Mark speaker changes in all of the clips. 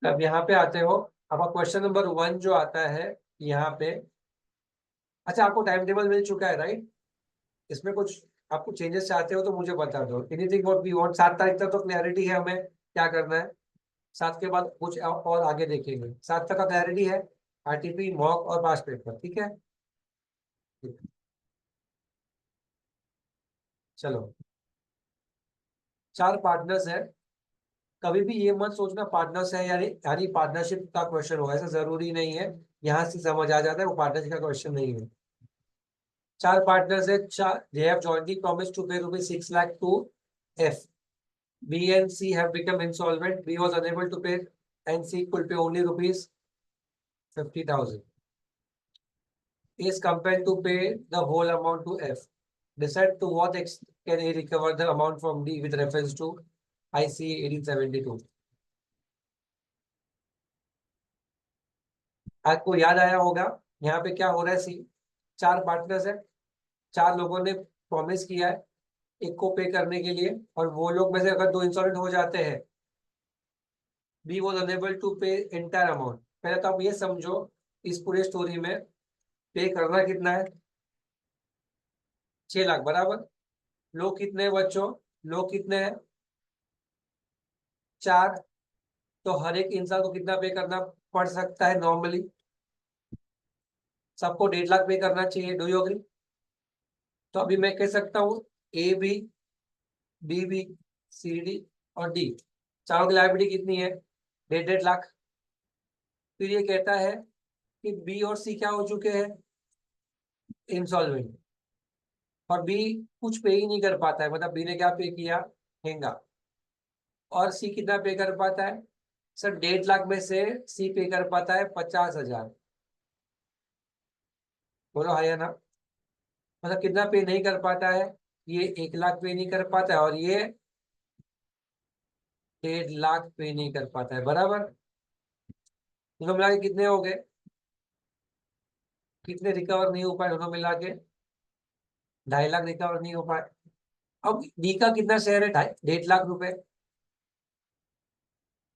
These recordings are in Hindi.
Speaker 1: अब यहाँ पे आते हो। अब क्वेश्चन नंबर 1 जो आता है यहाँ पे। अच्छा, आपको टाइम टेबल मिल चुका है, राइट? इसमें कुछ आपको चेंजेस चाहते हो तो मुझे बता दो। Anything what we want. 7 तारीख तक तो क्लैरिटी है हमें क्या करना है। 7 के बाद कुछ और आगे देखेंगे। 7 तक का क्लैरिटी है। आरटीपी, मॉक और पास पेपर, ठीक है। चलो, 4 पार्टनर्स है। कभी भी ये मत सोचना पार्टनर्स है यानी यानी पार्टनरशिप का क्वेश्चन हो, ऐसा जरूरी नहीं है। यहाँ से समझ आ जाता है वो पार्टनरशिप का क्वेश्चन नहीं है। 4 पार्टनर्स है। They have jointly promise to pay ₹6 lakh to F. B and C have become insolvent. B was unable to pay and C could pay only ₹50,000. A is compelled to pay the whole amount to F. Decide to what extent can he recover the amount from D with reference to ICA 1872. आपको याद आया होगा यहाँ पे क्या हो रहा है। सी 4 पार्टनर्स है। 4 लोगों ने प्रॉमिस किया है एक को पे करने के लिए, और वो लोग में से अगर 2 इंसॉल्वेंट हो जाते हैं, बी वॉज अनेबल टू पे एंटायर अमाउंट। पहले तो आप ये समझो इस पूरे स्टोरी में पे करना कितना है। 6 लाख बराबर। लोग कितने हैं बच्चों? लोग कितने हैं? 4। तो हर एक इंसान को कितना पे करना पड़ सकता है नॉर्मली? सबको 1.5 लाख पे करना चाहिए। Do you agree? तो अभी मैं कह सकता हूँ A B, B B, C D और डी, चारों की लायबिलिटी कितनी है? 1.5 लाख। फिर ये कहता है कि बी और सी क्या हो चुके हैं? इंसॉल्वेंट। और बी कुछ पे ही नहीं कर पाता है, मतलब बी ने क्या पे किया? हेंगा। और सी कितना पे कर पाता है? सर 1.5 लाख में से सी पे कर पाता है 50,000। बोलो हाँ या ना? मतलब कितना पे नहीं कर पाता है? ये 1 लाख पे नहीं कर पाता है और ये 1.5 लाख पे नहीं कर पाता है, बराबर। दोनों मिला के कितने हो गए? कितने रिकवर नहीं हो पाए दोनों मिला के? 2.5 लाख रिकवर नहीं हो पाए। अब डी का कितना शेयर है? 1.5 लाख रुपए।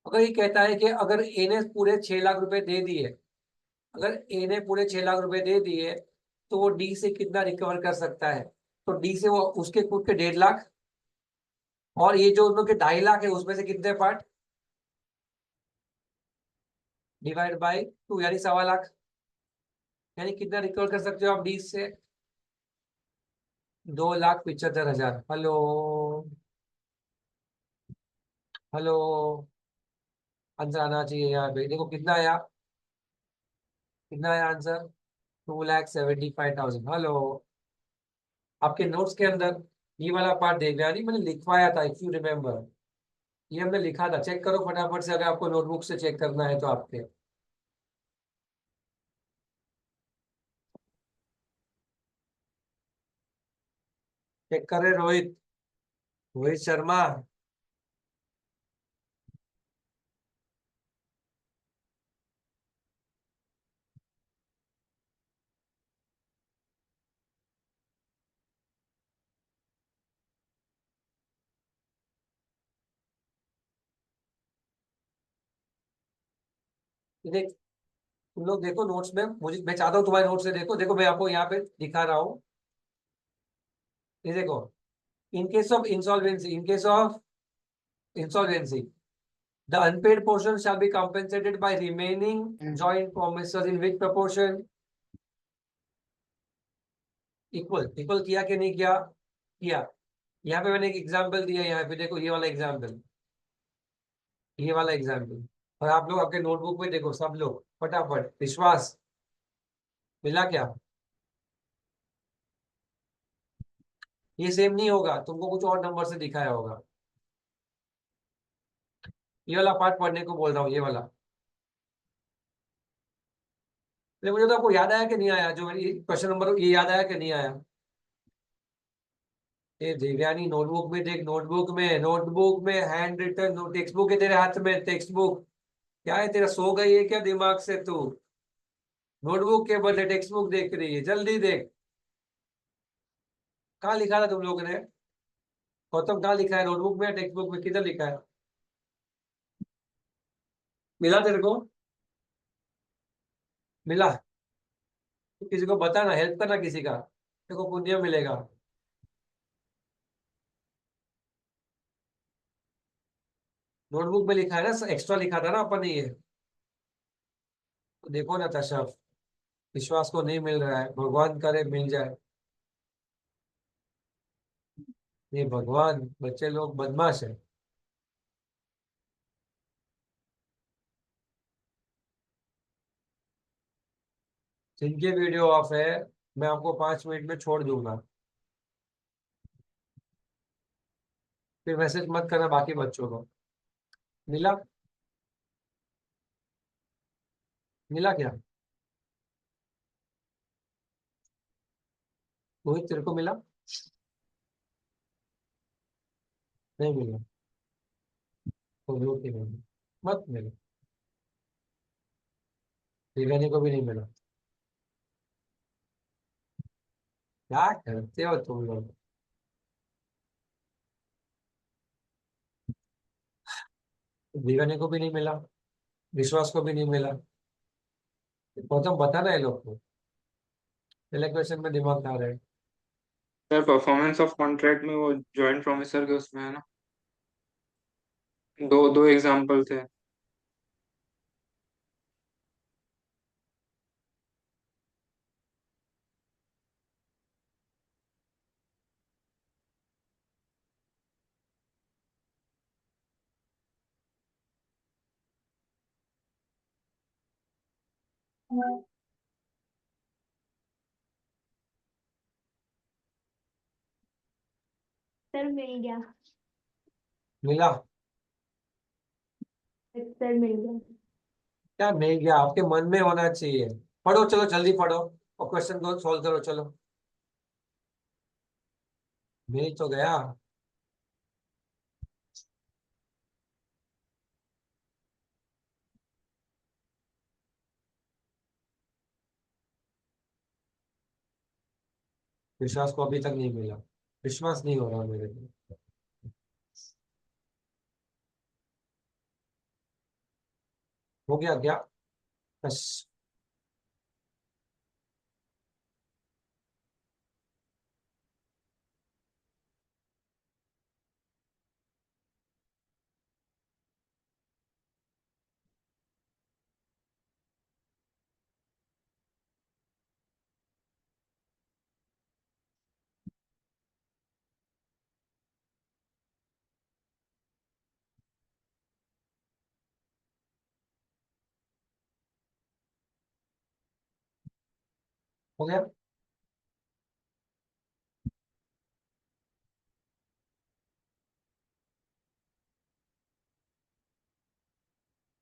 Speaker 1: अगर ये कहता है कि अगर ए ने पूरे 6 लाख रुपए दे दिए, अगर ए ने पूरे 6 लाख रुपए दे दिए, तो वो डी से कितना रिकवर कर सकता है? तो डी से वो उसके खुद के 1.5 लाख, और ये जो उन लोग के 2.5 लाख है उसमें से कितने पार्ट? डिवाइड बाई 2 यानी 1.25 लाख। यानी कितना रिकवर कर सकते हो आप डी से? 2,75,000। हेलो? हेलो? आंसर आना चाहिए यहाँ पे। देखो कितना आया? कितना आया आंसर? 2,75,000। हेलो? आपके नोट्स के अंदर ये वाला पार्ट देख रहा नहीं, मैंने लिखवाया था, इफ यू रिमेम्बर। ये हमने लिखा था। चेक करो फटाफट से, अगर आपको नोटबुक से चेक करना है तो आपके। चेक कर रहे रोहित? रोहित शर्मा? देख, तुम लोग देखो नोट्स में, मुझे मैं चाहता हूँ तुम्हारे नोट्स से देखो। देखो मैं आपको यहाँ पे दिखा रहा हूँ। ये देखो, in case of insolvency, in case of insolvency, the unpaid portion shall be compensated by remaining joint promises in which proportion? Equal. Equal किया कि नहीं किया? किया। यहाँ पे मैंने एक एग्जांपल दिया, यहाँ पे देखो ये वाला एग्जांपल, ये वाला एग्जांपल। और आप लोग आपके नोटबुक में देखो, सब लोग फटाफट। विश्वास मिला क्या? ये सेम नहीं होगा, तुमको कुछ और नंबर से दिखाया होगा। ये वाला पार्ट पढ़ने को बोल रहा हूँ, ये वाला। लेकिन मुझे तो आपको याद आया कि नहीं आया? जो क्वेश्चन नंबर ये याद आया कि नहीं आया? ये देवयानी नोटबुक में देख, नोटबुक में, नोटबुक में हैंड रिटन टेक्स्ट बुक है तेरे हाथ में, टेक्स्ट बुक। क्या है तेरा, सो गई है क्या दिमाग से तू? नोटबुक के बदले टेक्स्ट बुक देख रही है, जल्दी देख। कहाँ लिखा था तुम लोगों ने? गौतम कहाँ लिखा है, नोटबुक में, टेक्स्ट बुक में, किधर लिखा है? मिला तेरे को? मिला? तो किसी को बता ना, हेल्प करना किसी का, तेरे को पुण्य मिलेगा। नोटबुक में लिखा है ना, एक्स्ट्रा लिखा था ना अपन ने ये। तो देखो ना कश्यप, विश्वास को नहीं मिल रहा है, भगवान करे मिल जाए। ये भगवान, बच्चे लोग बदमाश है। जिनके वीडियो ऑफ है, मैं आपको 5 मिनट में छोड़ दूंगा। फिर मैसेज मत करना बाकी बच्चों को। मिला? मिला क्या? रोहित तेरे को मिला? नहीं मिला? तो झूठ नहीं मिला, मत मिला। दिव्यानी को भी नहीं मिला? क्या करते हो तुम लोग? दिव्यानी को भी नहीं मिला, विश्वास को भी नहीं मिला। गौतम बता ना ये लोग को, पहले क्वेश्चन में दिमाग ना रहे।
Speaker 2: सर परफॉर्मेंस ऑफ कॉन्ट्रैक्ट में वो जॉइंट प्रोफेसर के उसमें है ना, दो दो एग्जाम्पल थे।
Speaker 3: सर मिल गया।
Speaker 1: मिला?
Speaker 3: सर मिल गया।
Speaker 1: क्या मिल गया? आपके मन में होना चाहिए। पढ़ो, चलो जल्दी पढ़ो और क्वेश्चन को सॉल्व करो, चलो। मिल तो गया। विश्वास को अभी तक नहीं मिला, विश्वास नहीं हो रहा मेरे को। हो गया क्या? बस। हो गया।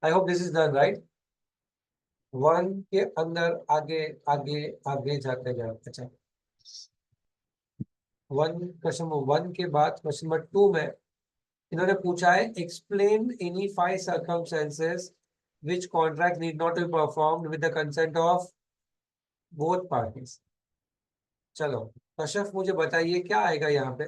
Speaker 1: I hope this is done right. One के अंदर आगे आगे आगे जाते जाओ। अच्छा, वन, क्वेश्चन नंबर वन के बाद क्वेश्चन नंबर 2 में इन्होंने पूछा है, explain any 5 circumstances which contract need not be performed with the consent of both parties। चलो कश्यप, मुझे बताइए क्या आएगा यहाँ पे।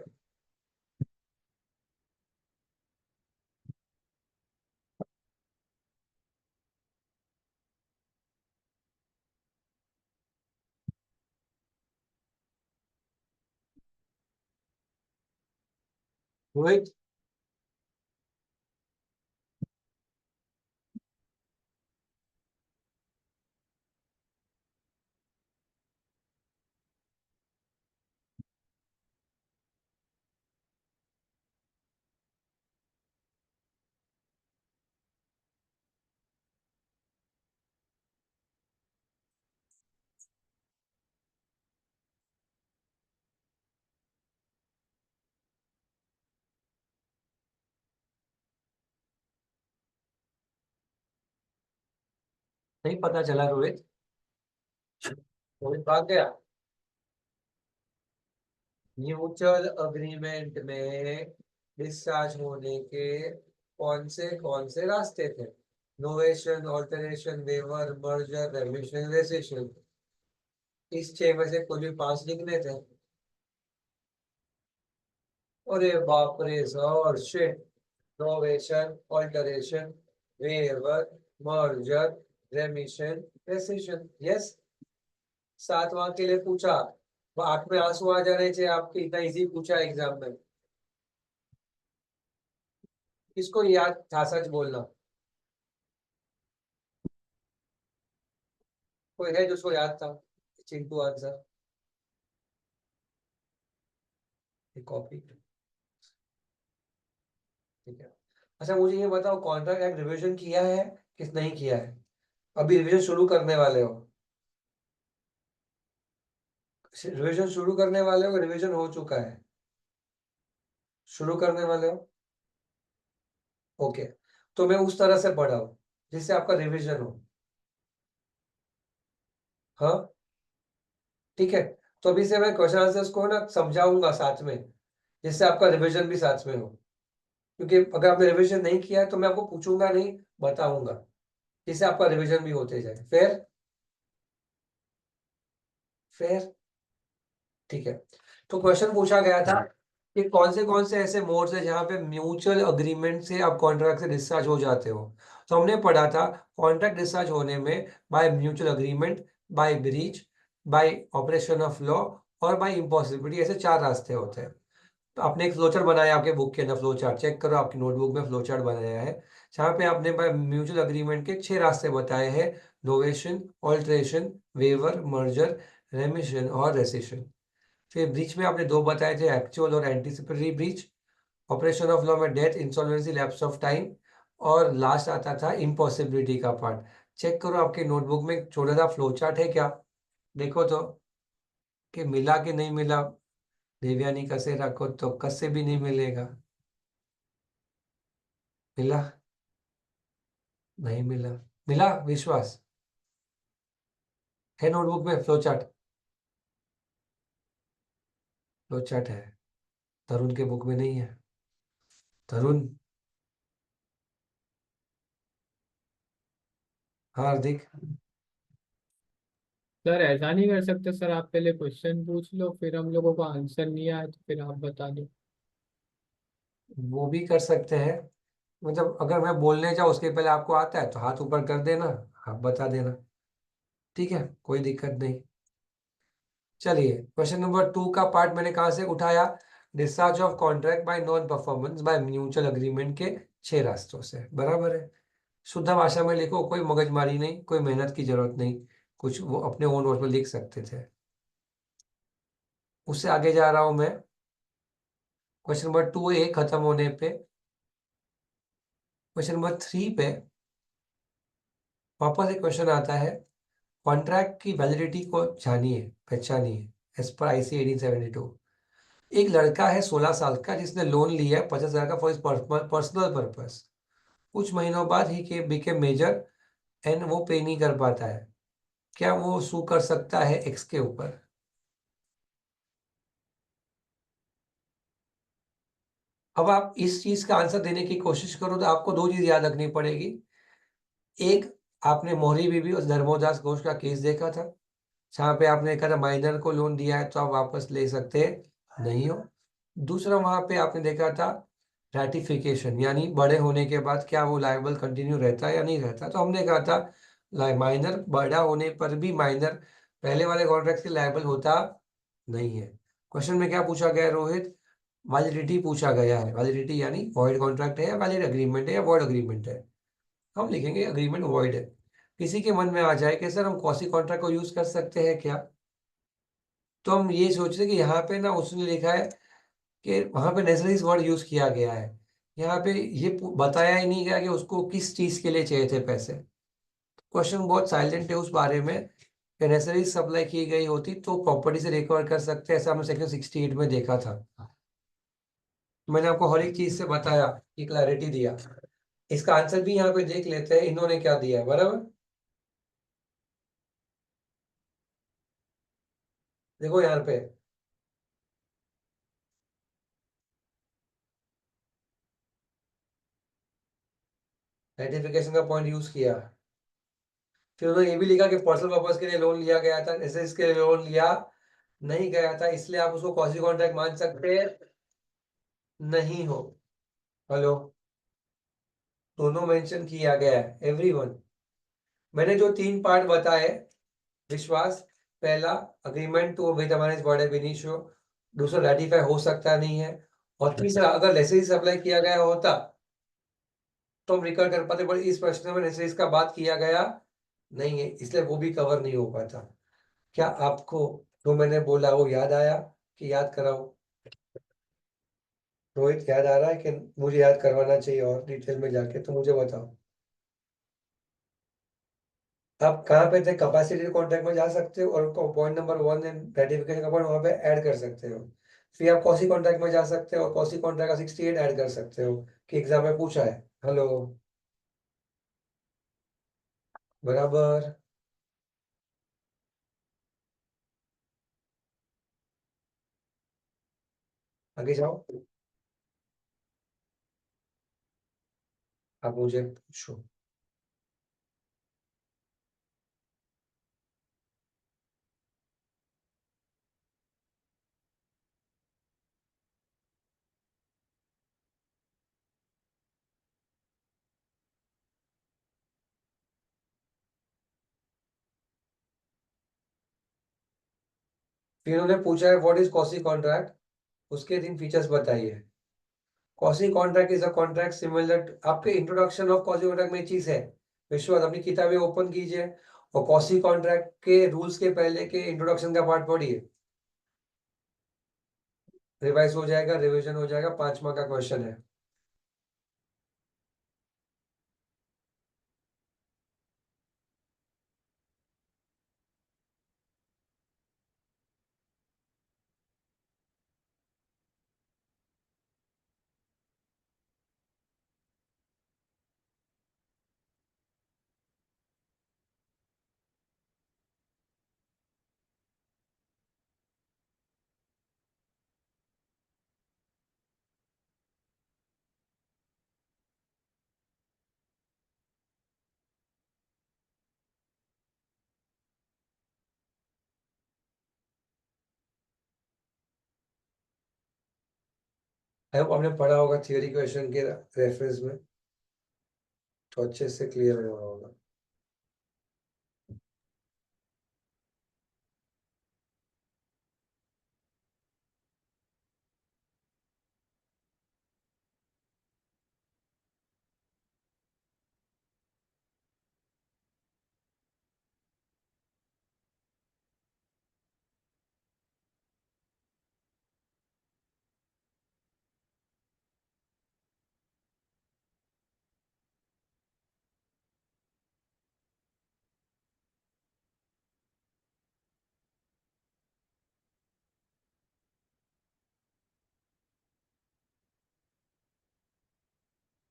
Speaker 1: रोहित? नहीं पता चला रोहित? रोहित भाग गया। म्यूचुअल अग्रीमेंट में डिस्चार्ज होने के कौन से रास्ते थे? Novation, alteration, waiver, merger, remission, rescission. इस 6 में से कोई भी 5 लिखने थे। अरे बाप रे sir, shit. Novation, alteration, waiver, merger, remission, rescission. Yes, 7 के लिए पूछा। वो आंख में आंसू आ जाने चाहिए आपके, इतना इजी पूछा एग्जाम में। किसको याद था, सच बोलना। कोई है जिसको याद था? Chintu answer, copy. ठीक है। अच्छा मुझे ये बताओ, कॉन्ट्रैक्ट एक्ट रिवीजन किया है कि नहीं किया है? अभी रिवीजन शुरू करने वाले हो? रिवीजन शुरू करने वाले हो, रिवीजन हो चुका है? शुरू करने वाले हो? ओके। तो मैं उस तरह से पढ़ाऊं जिससे आपका रिवीजन हो। हाँ, ठीक है। तो अभी से मैं क्वेश्चन आंसर्स को ना समझाऊंगा साथ में, जिससे आपका रिवीजन भी साथ में हो। क्योंकि अगर आपने रिवीजन नहीं किया है तो मैं आपको पूछूंगा नहीं, बताऊंगा, जिससे आपका रिवीजन भी होते जाए। फिर फिर ठीक है। तो क्वेश्चन पूछा गया था कि कौन से ऐसे मोड्स है जहां पे म्यूचुअल अग्रीमेंट से आप कॉन्ट्रैक्ट से डिस्चार्ज हो जाते हो। तो हमने पढ़ा था कॉन्ट्रैक्ट डिस्चार्ज होने में by mutual agreement, by breach, by operation of law और बाय इम्पॉसिबिलिटी, ऐसे 4 रास्ते होते हैं। तो आपने एक फ्लोचार्ट बनाया आपके बुक के अंदर, फ्लोचार्ट चेक करो, आपकी नोटबुक में फ्लोचार्ट बनाया है जहाँ पे आपने बाय म्यूचुअल अग्रीमेंट के 6 रास्ते बताए हैं। Novation, alteration, waiver, merger, remission और रेसिशन। फिर ब्रीच में आपने 2 बताए थे, एक्चुअल और anticipatory breach. Operation of law में death, insolvency, lapse of time. और लास्ट आता था इम्पॉसिबिलिटी का पार्ट। चेक करो आपके नोटबुक में एक छोटा सा फ्लो चार्ट है क्या, देखो तो, कि मिला कि नहीं मिला। देवयानी कसे रखो तो कसे भी नहीं मिलेगा। मिला? नहीं मिला? मिला विश्वास? है नोटबुक में फ्लो चार्ट? फ्लो चार्ट है, तरुण के बुक में नहीं है। तरुण। हाँ हार्दिक।
Speaker 4: सर ऐसा नहीं कर सकते सर, आप पहले क्वेश्चन पूछ लो, फिर हम लोगों को आंसर नहीं आया तो फिर आप बता दो।
Speaker 1: वो भी कर सकते हैं, मतलब अगर मैं बोलने जाऊँ उसके पहले आपको आता है तो हाथ ऊपर कर देना, आप बता देना। ठीक है, कोई दिक्कत नहीं। चलिए, क्वेश्चन नंबर 2 का पार्ट मैंने कहाँ से उठाया? Discharge of contract by non performance by mutual agreement के 6 रास्तों से, बराबर है। शुद्ध भाषा में लिखो, कोई मगजमारी नहीं, कोई मेहनत की जरूरत नहीं, कुछ वो अपने ओन वर्ड में लिख सकते थे। उससे आगे जा रहा हूं मैं। क्वेश्चन नंबर 2A खत्म होने पे क्वेश्चन नंबर 3 पे वापस एक क्वेश्चन आता है। कॉन्ट्रैक्ट की वैलिडिटी को जानिए, पहचानिए एज पर आईसी 1872। एक लड़का है 16 साल का जिसने लोन लिया है 50,000 का फॉर इज पर्सनल पर्पस। कुछ महीनों बाद ही के बिके मेजर एंड वो पे नहीं कर पाता है। क्या वो सू कर सकता है एक्स के ऊपर? अब आप इस चीज का आंसर देने की कोशिश करो तो आपको 2 चीज याद रखनी पड़ेगी। एक, आपने मोहरी बीबी और धर्मोदास घोष का केस देखा था, जहाँ पे आपने कहा था माइनर को लोन दिया है तो आप वापस ले सकते नहीं हो। दूसरा, वहां पे आपने देखा था रैटिफिकेशन, यानी बड़े होने के बाद क्या वो लायबल कंटिन्यू रहता है या नहीं रहता। तो हमने कहा था माइनर बड़ा होने पर भी माइनर पहले वाले कॉन्ट्रैक्ट के लायबल होता नहीं है। क्वेश्चन में क्या पूछा गया है रोहित? वैलिडिटी पूछा गया है। वैलिडिटी यानी वॉइड कॉन्ट्रैक्ट है या वैलिड अग्रीमेंट है या वॉइड अग्रीमेंट है। हम लिखेंगे अग्रीमेंट वॉइड है। किसी के मन में आ जाए कि सर हम कौसी कॉन्ट्रैक्ट को यूज कर सकते हैं क्या, तो हम ये सोच रहे कि यहाँ पे ना उसने लिखा है कि वहां पे नेसेसरीज वर्ड यूज किया गया है। यहाँ पे ये बताया ही नहीं गया कि उसको किस चीज के लिए चाहिए थे पैसे। क्वेश्चन बहुत साइलेंट है उस बारे में। नेसेसरीज सप्लाई की गई होती तो प्रॉपर्टी से रिकवर कर सकते हैं, ऐसा हमने सेक्शन 68 में देखा था। मैंने आपको हर एक चीज से बताया, ये क्लैरिटी दिया। इसका आंसर भी यहाँ पे देख लेते हैं इन्होंने क्या दिया है, बराबर। देखो यहाँ पे आइडेंटिफिकेशन का पॉइंट यूज किया। फिर उन्होंने ये भी लिखा कि पर्सनल पर्पस के लिए लोन लिया गया था, ऐसे इसके लिए लोन लिया नहीं गया था, इसलिए आप उसको कॉसी कॉन्ट्रैक्ट मान सकते हैं। नहीं हो। हेलो, दोनों मेंशन किया गया है, एवरीवन। मैंने जो 3 पार्ट बताए, विश्वास, पहला अग्रीमेंट टू विद हमारे वर्ड है विनिशो, दूसरा रेटिफाई हो सकता नहीं है, और तीसरा अगर लेसेस अप्लाई किया गया होता तो हम रिकॉर्ड कर पाते, पर इस प्रश्न में लेसेस का बात किया गया नहीं है, इसलिए वो भी कवर नहीं हो पाता। क्या आपको जो मैंने बोला वो याद आया कि याद कराओ? रोहित, याद आ रहा है कि मुझे याद करवाना चाहिए और डिटेल में जाके? तो मुझे बताओ। आप कहाँ पे थे? कैपेसिटी कॉन्ट्रैक्ट में जा सकते हो और पॉइंट नंबर 1 एंड रेटिफिकेशन का पॉइंट वहां पे ऐड कर सकते हो। फिर आप कॉसी कॉन्ट्रैक्ट में जा सकते हो और कॉसी कॉन्ट्रैक्ट का 68 ऐड कर सकते हो कि एग्जाम में पूछा है। हेलो, बराबर। आगे जाओ, आप मुझे पूछो। फिर उन्होंने पूछा है व्हाट इज कॉसी कॉन्ट्रैक्ट, उसके 3 फीचर्स बताइए। Quasi contract is a contract similar, आपके इंट्रोडक्शन ऑफ कॉसी कॉन्ट्रैक्ट में चीज है। विश्वास, अपनी किताबें ओपन कीजिए और कॉसी कॉन्ट्रैक्ट के रूल्स के पहले के इंट्रोडक्शन का पार्ट पढ़िए। रिवाइज हो जाएगा, रिवीजन हो जाएगा, 5 मार्क का क्वेश्चन है। आई होप आपने पढ़ा होगा थियोरी क्वेश्चन के रेफरेंस में, तो अच्छे से क्लियर हुआ होगा।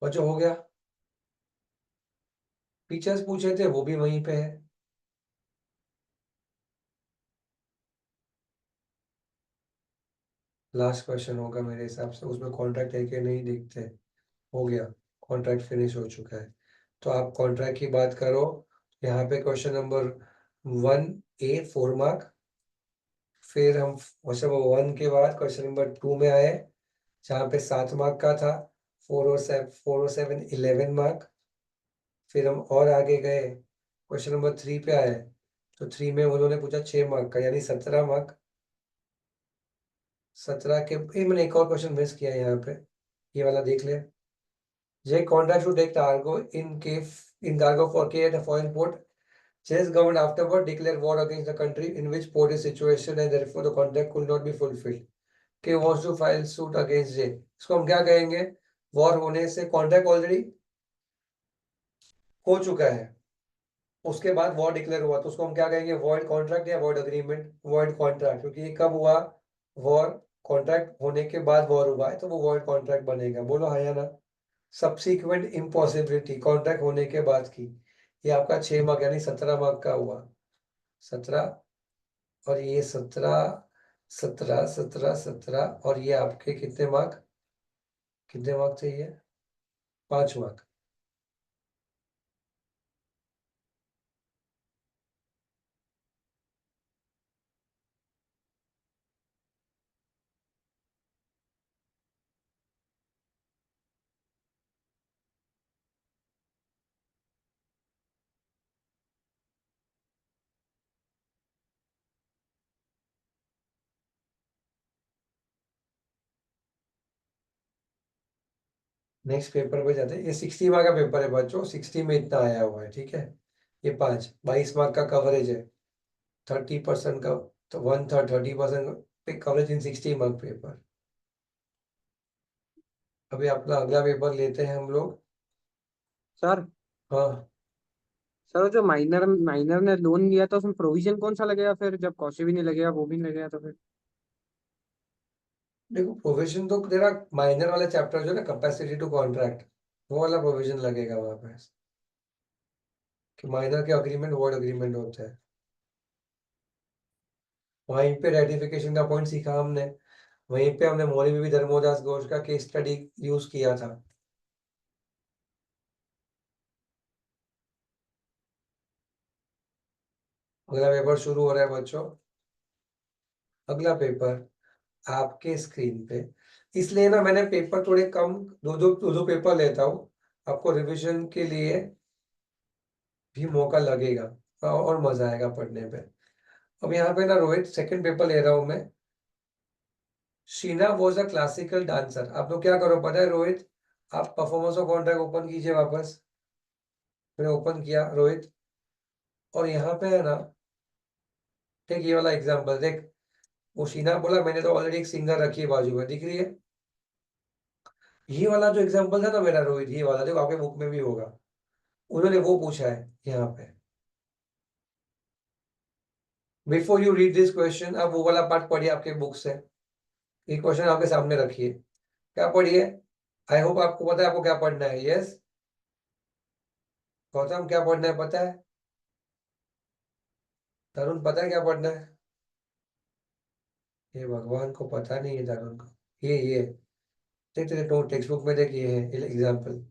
Speaker 1: और जो हो गया, फीचर्स पूछे थे वो भी वहीं पे है। लास्ट क्वेश्चन होगा मेरे हिसाब से, उसमें कॉन्ट्रैक्ट है कि नहीं देखते। हो गया, कॉन्ट्रैक्ट फिनिश हो चुका है। तो आप कॉन्ट्रैक्ट की बात करो, यहाँ पे क्वेश्चन नंबर 1A 4 मार्क। फिर हम क्वेश्चन नंबर 1 के बाद क्वेश्चन नंबर 2 में आए, जहाँ पे 7 मार्क का था। 4 और 7 11 मार्क। फिर हम और आगे गए, क्वेश्चन नंबर 3 पे आए, तो 3 में उन्होंने पूछा 6 मार्क का, यानी 17 मार्क। 17 के मैंने एक और क्वेश्चन मिस किया है यहाँ पे, ये वाला देख ले। J contract to take cargo in cargo for K at a foreign port. Chase government afterward declare war against the country in which port is situation and therefore the contract could not be fulfilled. K wants to file suit against J. इसको हम क्या कहेंगे? वॉर होने से कॉन्ट्रैक्ट ऑलरेडी हो चुका है, उसके बाद वॉर डिक्लेयर हुआ, तो उसको हम क्या कहेंगे? वॉइड कॉन्ट्रैक्ट या वॉइड अग्रीमेंट? वॉइड कॉन्ट्रैक्ट, क्योंकि ये कब हुआ? वॉर, कॉन्ट्रैक्ट होने के बाद वॉर हुआ है, तो वो वॉइड कॉन्ट्रैक्ट बनेगा। बोलो हाँ या ना? सब्सिक्वेंट इम्पॉसिबिलिटी, कॉन्ट्रैक्ट होने के बाद की, ये आपका 6 मार्क यानी 17 मार्क का हुआ। 17, और ये 17, 17, 17, 17, और ये आपके कितने मार्क? कितने मार्क थे ये? 5 मार्क। नेक्स्ट पेपर पे जाते हैं। ये 60 मार्क का पेपर है बच्चों, 60 में इतना आया हुआ है, ठीक है। ये 22 मार्क का कवरेज है, 30% का, तो 1/3 30% कवरेज इन 60 मार्क पेपर। अभी अपना अगला पेपर लेते हैं हम लोग।
Speaker 5: सर
Speaker 1: हाँ,
Speaker 5: सर जो माइनर माइनर ने लोन लिया था उसमें प्रोविजन कौन सा लगेगा फिर, जब कौशी भी नहीं लगेगा वो भी नहीं लगेगा तो फिर?
Speaker 1: देखो प्रोविजन तो तेरा माइनर वाला चैप्टर जो है ना, कैपेसिटी टू कॉन्ट्रैक्ट, वो वाला प्रोविजन लगेगा वहां पे, कि माइनर के अग्रीमेंट वर्ड अग्रीमेंट होते हैं। वहीं पे रेटिफिकेशन का पॉइंट सीखा हमने, वहीं पे हमने मौलवी धर्मोदास घोष का केस स्टडी यूज किया था। अगला पेपर शुरू हो रहा है बच्चों। अगला पेपर आपके स्क्रीन पे, इसलिए ना मैंने पेपर थोड़े कम, दो दो पेपर लेता हूँ, आपको रिवीजन के लिए भी मौका लगेगा और मजा आएगा पढ़ने पे। अब यहाँ पे ना रोहित, सेकंड पेपर ले रहा हूँ मैं। Sheena was a classical dancer. आप लोग क्या करो पता है रोहित, आप परफॉर्मेंस ऑफ कॉन्ट्रैक्ट ओपन कीजिए वापस। मैंने ओपन किया रोहित, और यहाँ पे है ना, ठीक ये वाला एग्जाम्पल देख, वो शीना बोला, मैंने तो ऑलरेडी एक सिंगर रखी है बाजू में, दिख रही है। ये वाला जो एग्जाम्पल था ना मेरा रोहित, ये वाला देखो आपके बुक में भी होगा, उन्होंने वो पूछा है यहाँ पे। Before you read this question, आप वो वाला पार्ट पढ़िए आपके बुक से। ये क्वेश्चन आपके सामने रखिए, क्या पढ़िए। आई होप आपको पता है आपको क्या पढ़ना है। यस गौतम, क्या पढ़ना है पता है? तरुण पता है क्या पढ़ना है? ये भगवान को पता नहीं है तरुण को। ये देख तेरे तो टेक्स्ट बुक में देख, ये है एग्जाम्पल।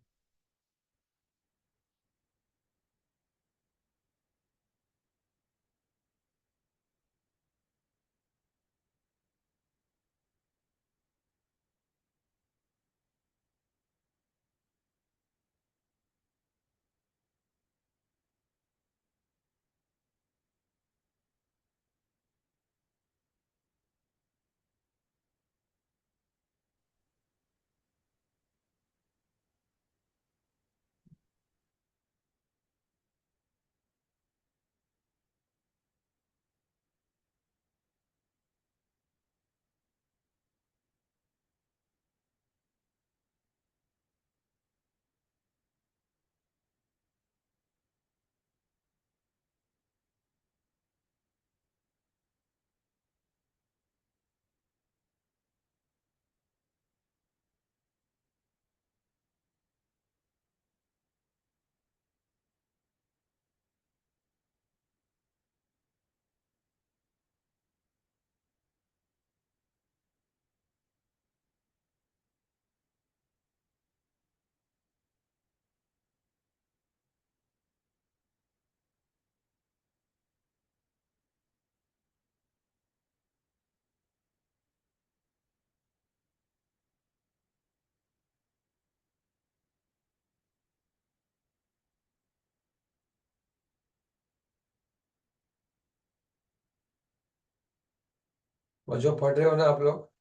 Speaker 1: और जो पढ़ रहे हो ना आप लोग,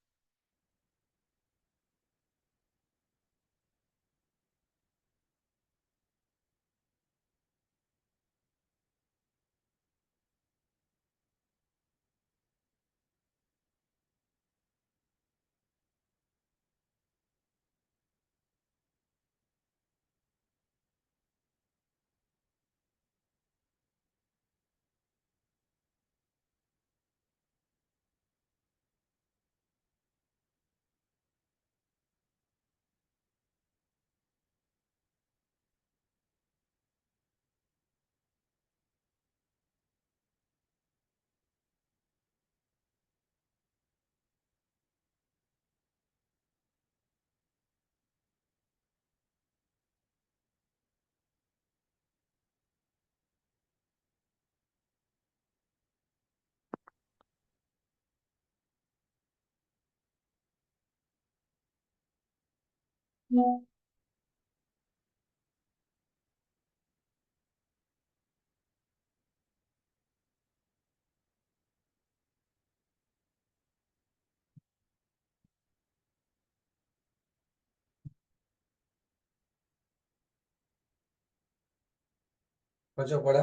Speaker 1: बच्चों पढ़ा,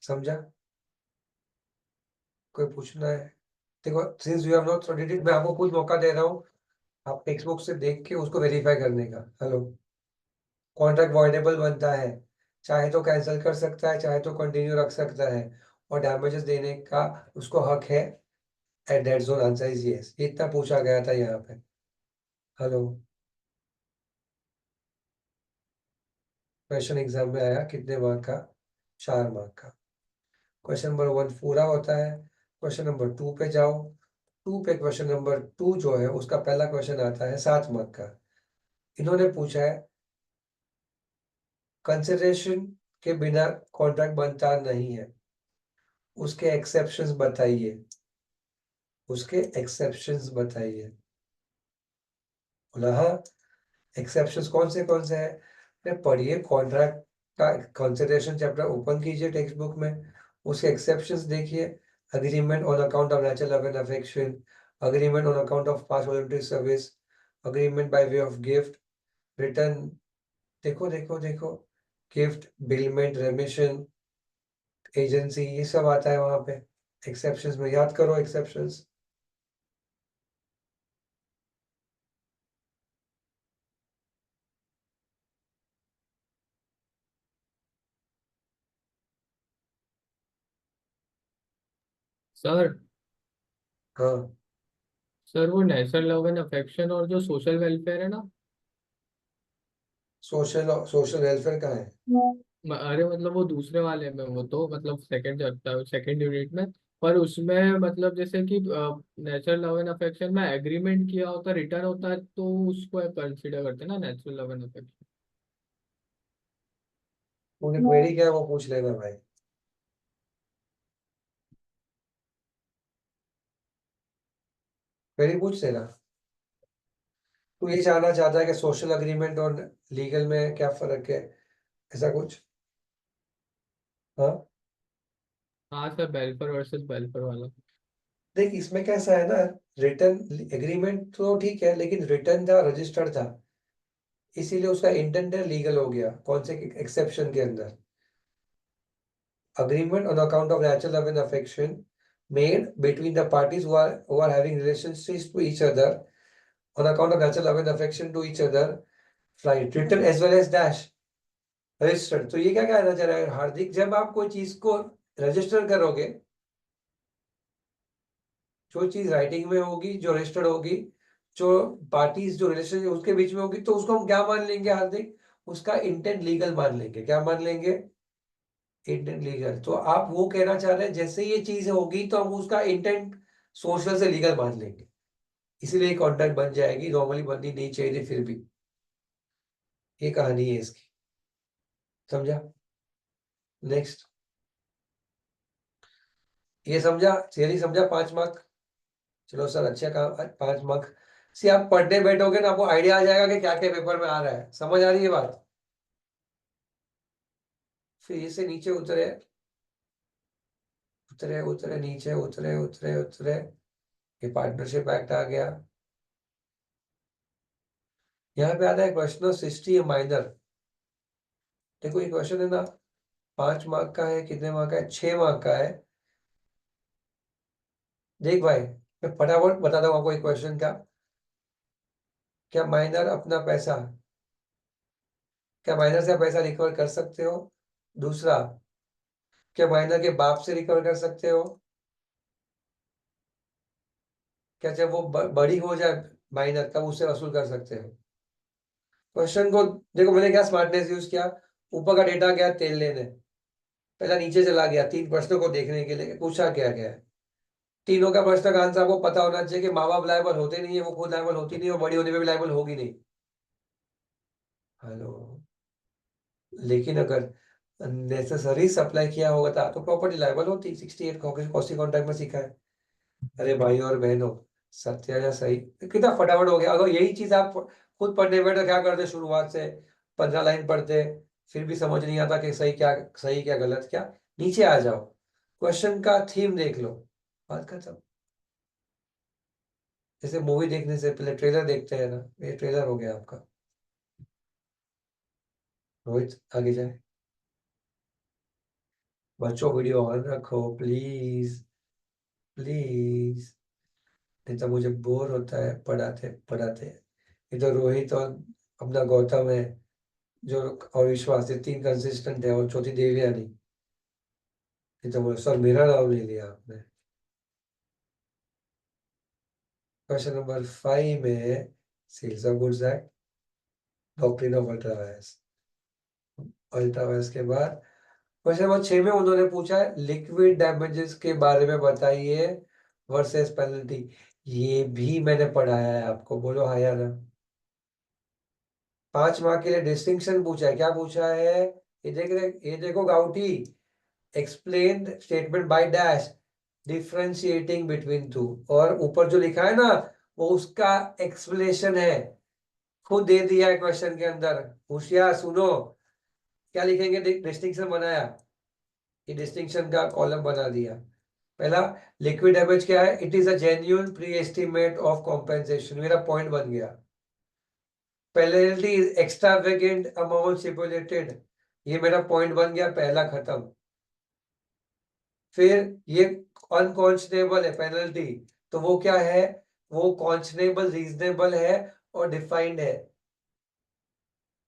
Speaker 1: समझा? कोई पूछना है? देखो, since you have not studied it, मैं आपको कुछ मौका दे रहा हूँ आप टेक्स्ट बुक से देख के उसको वेरीफाई करने का। हेलो, कॉन्ट्रैक्ट वॉइडेबल बनता है, चाहे तो कैंसिल कर सकता है, चाहे तो कंटिन्यू रख सकता है, और डैमेजेस देने का उसको हक है। At that zone answer is yes. इतना पूछा गया था यहाँ पे। हेलो, क्वेश्चन एग्जाम में आया कितने मार्क का? 4 मार्क का। क्वेश्चन नंबर 1 पूरा होता है। क्वेश्चन नंबर 2 पे जाओ। 2 पे क्वेश्चन नंबर 2 जो है उसका पहला क्वेश्चन आता है 7 मार्क का। इन्होंने पूछा है कंसिडरेशन के बिना कॉन्ट्रैक्ट बनता नहीं है, उसके एक्सेप्शंस बताइए। उसके एक्सेप्शंस बताइए। बोला हाँ, एक्सेप्शंस कौन से हैं? अरे पढ़िए, कॉन्ट्रैक्ट का कंसिडरेशन चैप्टर ओपन कीजिए टेक्स्ट बुक में, उसके एक्सेप्शंस देखिए। Agreement on account of natural love and affection, agreement on account of past voluntary service, agreement by way of gift, return, देखो देखो देखो, गिफ्ट, बिलमेंट, रेमिशन, एजेंसी, ये सब आता है वहां पे एक्सेप्शंस में। याद करो एक्सेप्शंस।
Speaker 4: सर
Speaker 1: हाँ,
Speaker 4: सर वो नेशनल लव एंड अफेक्शन और जो सोशल वेलफेयर है ना,
Speaker 1: सोशल वेलफेयर का है।
Speaker 4: अरे मतलब वो दूसरे वाले में, वो तो मतलब सेकंड यूनिट में। पर उसमें मतलब जैसे कि नेचुरल लव एंड अफेक्शन में एग्रीमेंट किया होता, रिटर्न होता है, तो उसको कंसिडर करते हैं ना नेचुरल लव एंड अफेक्शन।
Speaker 1: तूने क्वेरी क्या है वो पूछ लेना भाई। क्वेरी पूछ लेना। तू ये जानना चाहता है कि सोशल अग्रीमेंट और लीगल में क्या फर्क है, ऐसा कुछ? हाँ,
Speaker 4: हाँ सर, बेलफर वर्सेस बेलफर वाला।
Speaker 1: देख इसमें कैसा है ना, रिटर्न एग्रीमेंट तो ठीक है, लेकिन रिटर्न था, रजिस्टर्ड था, इसीलिए उसका इंटेंट लीगल हो गया। कौन से एक्सेप्शन के अंदर? agreement on account of natural love and affection made between the parties who are having relationships to each other on account of natural love and affection to each other, right? Written as well as dash registered। तो ये क्या कहना चाह रहा है हार्दिक, जब आप कोई चीज को रजिस्टर करोगे, जो चीज राइटिंग में होगी, जो रजिस्टर्ड होगी, जो पार्टीज जो रिलेशन उसके बीच में होगी, तो उसको हम क्या मान लेंगे हार्दिक? उसका इंटेंट लीगल मान लेंगे। क्या मान लेंगे? Intent legal. तो आप वो कहना चाह रहे हैं जैसे ये चीज होगी तो हम उसका इंटेंट सोशल से लीगल मान लेंगे, इसीलिए कॉन्ट्रैक्ट बन जाएगी। नॉर्मली बननी नहीं चाहिए थी, फिर भी ये कहानी है इसकी। समझा? नेक्स्ट, ये समझा? थियरी समझा? 5 मार्क। चलो सर, अच्छा काम। 5 मार्क से आप पढ़ने बैठोगे ना, आपको आइडिया आ जाएगा कि क्या क्या पेपर में आ रहा है। समझ आ रही है बात? फिर इसे नीचे उतरे, उतरे उतरे नीचे, उतरे उतरे उतरे, ये पार्टनरशिप एक्ट आ गया। यहाँ पे आता है क्वेश्चन ऑफ सिक्सटी माइनर। देखो ये क्वेश्चन है ना, 5 मार्क का है। कितने मार्क का है? 6 मार्क का है। देख भाई, मैं फटाफट बताता हूँ आपको एक क्वेश्चन का। क्या माइनर अपना पैसा, क्या माइनर से आप पैसा रिकवर कर सकते हो? दूसरा, क्या माइनर के बाप से रिकवर कर सकते हो? क्या जब वो बड़ी हो जाए माइनर, तब उससे वसूल कर सकते हो? क्वेश्चन को देखो, मैंने क्या स्मार्टनेस यूज किया। ऊपर का डेटा गया तेल लेने, पहला नीचे चला गया 3 प्रश्नों को देखने के लिए पूछा क्या गया है। तीनों का प्रश्न का आंसर आपको पता होना चाहिए कि माँ बाप लायबल होते नहीं है, वो खुद लायबल होती नहीं है, और बड़ी होने में भी लायबल होगी नहीं। हेलो, लेकिन अगर नेसेसरी सप्लाई किया होगा था तो प्रॉपर्टी लायबल होती। 68 कॉस्टिंग कॉन्ट्रैक्ट में सीखा है। अरे भाई और बहनों, सत्य या सही, कितना फटाफट हो गया। अगर यही चीज आप खुद पढ़ने बैठे तो क्या करते? शुरुआत से 15 लाइन पढ़ते, फिर भी समझ नहीं आता कि सही क्या गलत क्या। नीचे आ जाओ, क्वेश्चन का थीम देख लो, बात खत्म। जैसे मूवी देखने से पहले ट्रेलर देखते हैं ना, ये ट्रेलर हो गया आपका। रोहित आगे जाए। बच्चों वीडियो ऑन रखो प्लीज प्लीज, नहीं तो मुझे बोर होता है पढ़ाते पढ़ाते। ये तो रोहित और अपना गौतम है जो, और विश्वास, ये तीन कंसिस्टेंट है, और चौथी देवयानी। ये तो बोले सर मेरा नाम नहीं लिया आपने। क्वेश्चन नंबर 5 में sales of goods act, doctrine of ultra vires. Ultra vires के बाद क्वेश्चन नंबर 6 में उन्होंने पूछा है लिक्विड डैमेजेस के बारे में बताइए वर्सेस पेनल्टी। ये भी मैंने पढ़ाया है आपको, बोलो हाँ या ना। 5 मार्क के लिए डिस्टिंक्शन पूछा है, क्या पूछा है? ये देखो गाउटी, explain statement by dash, differentiating between two, और ऊपर जो लिखा है ना वो उसका एक्सप्लेनेशन है, खुद दे दिया है क्वेश्चन के अंदर। होशियार सुनो, क्या लिखेंगे? डिस्टिंक्शन बनाया, ये डिस्टिंक्शन का कॉलम बना दिया। पहला, लिक्विड डैमेज क्या है? It is a genuine pre estimate of compensation, मेरा पॉइंट बन गया। Penalty is extravagant amount stipulated, ये मेरा पॉइंट बन गया, पहला खत्म। फिर ये अनकॉन्शनेबल है पेनल्टी, तो वो क्या है? वो कॉन्शनेबल, रीजनेबल है और डिफाइंड है।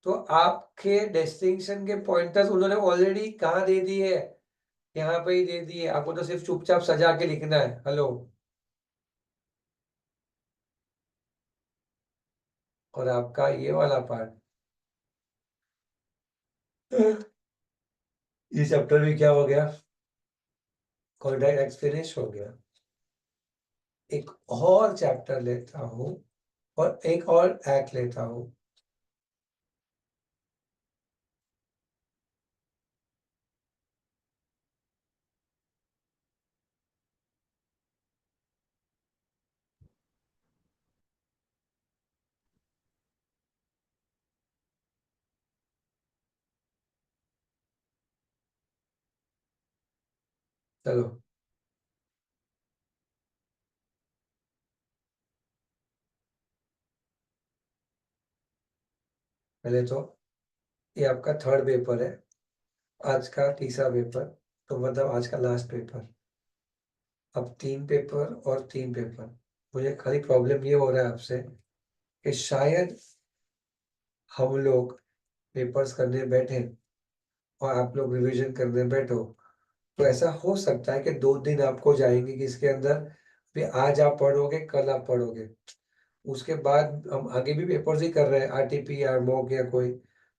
Speaker 1: तो आपके डिस्टिंक्शन के पॉइंटर्स उन्होंने ऑलरेडी कहाँ दे दिए है? यहाँ पे ही दे दिए, आपको तो सिर्फ चुपचाप सजा के लिखना है। हेलो, और आपका ये वाला पार्ट, ये चैप्टर भी क्या हो गया? कॉन्ट्रैक्ट एक्ट फिनिश हो गया। एक और चैप्टर लेता हूं और एक और एक्ट लेता हूं। चलो, पहले तो ये आपका थर्ड पेपर है, आज का तीसरा पेपर, तो मतलब आज का लास्ट पेपर। अब 3 पेपर और 3 पेपर। मुझे खाली प्रॉब्लम ये हो रहा है आपसे कि शायद हम लोग पेपर्स करने बैठे और आप लोग रिवीजन करने बैठो, तो ऐसा हो सकता है कि 2 दिन आपको जाएंगे कि इसके अंदर भी, आज आप पढ़ोगे कल आप पढ़ोगे, उसके बाद हम आगे भी पेपर्स ही कर रहे हैं, आरटीपी या मॉक या कोई,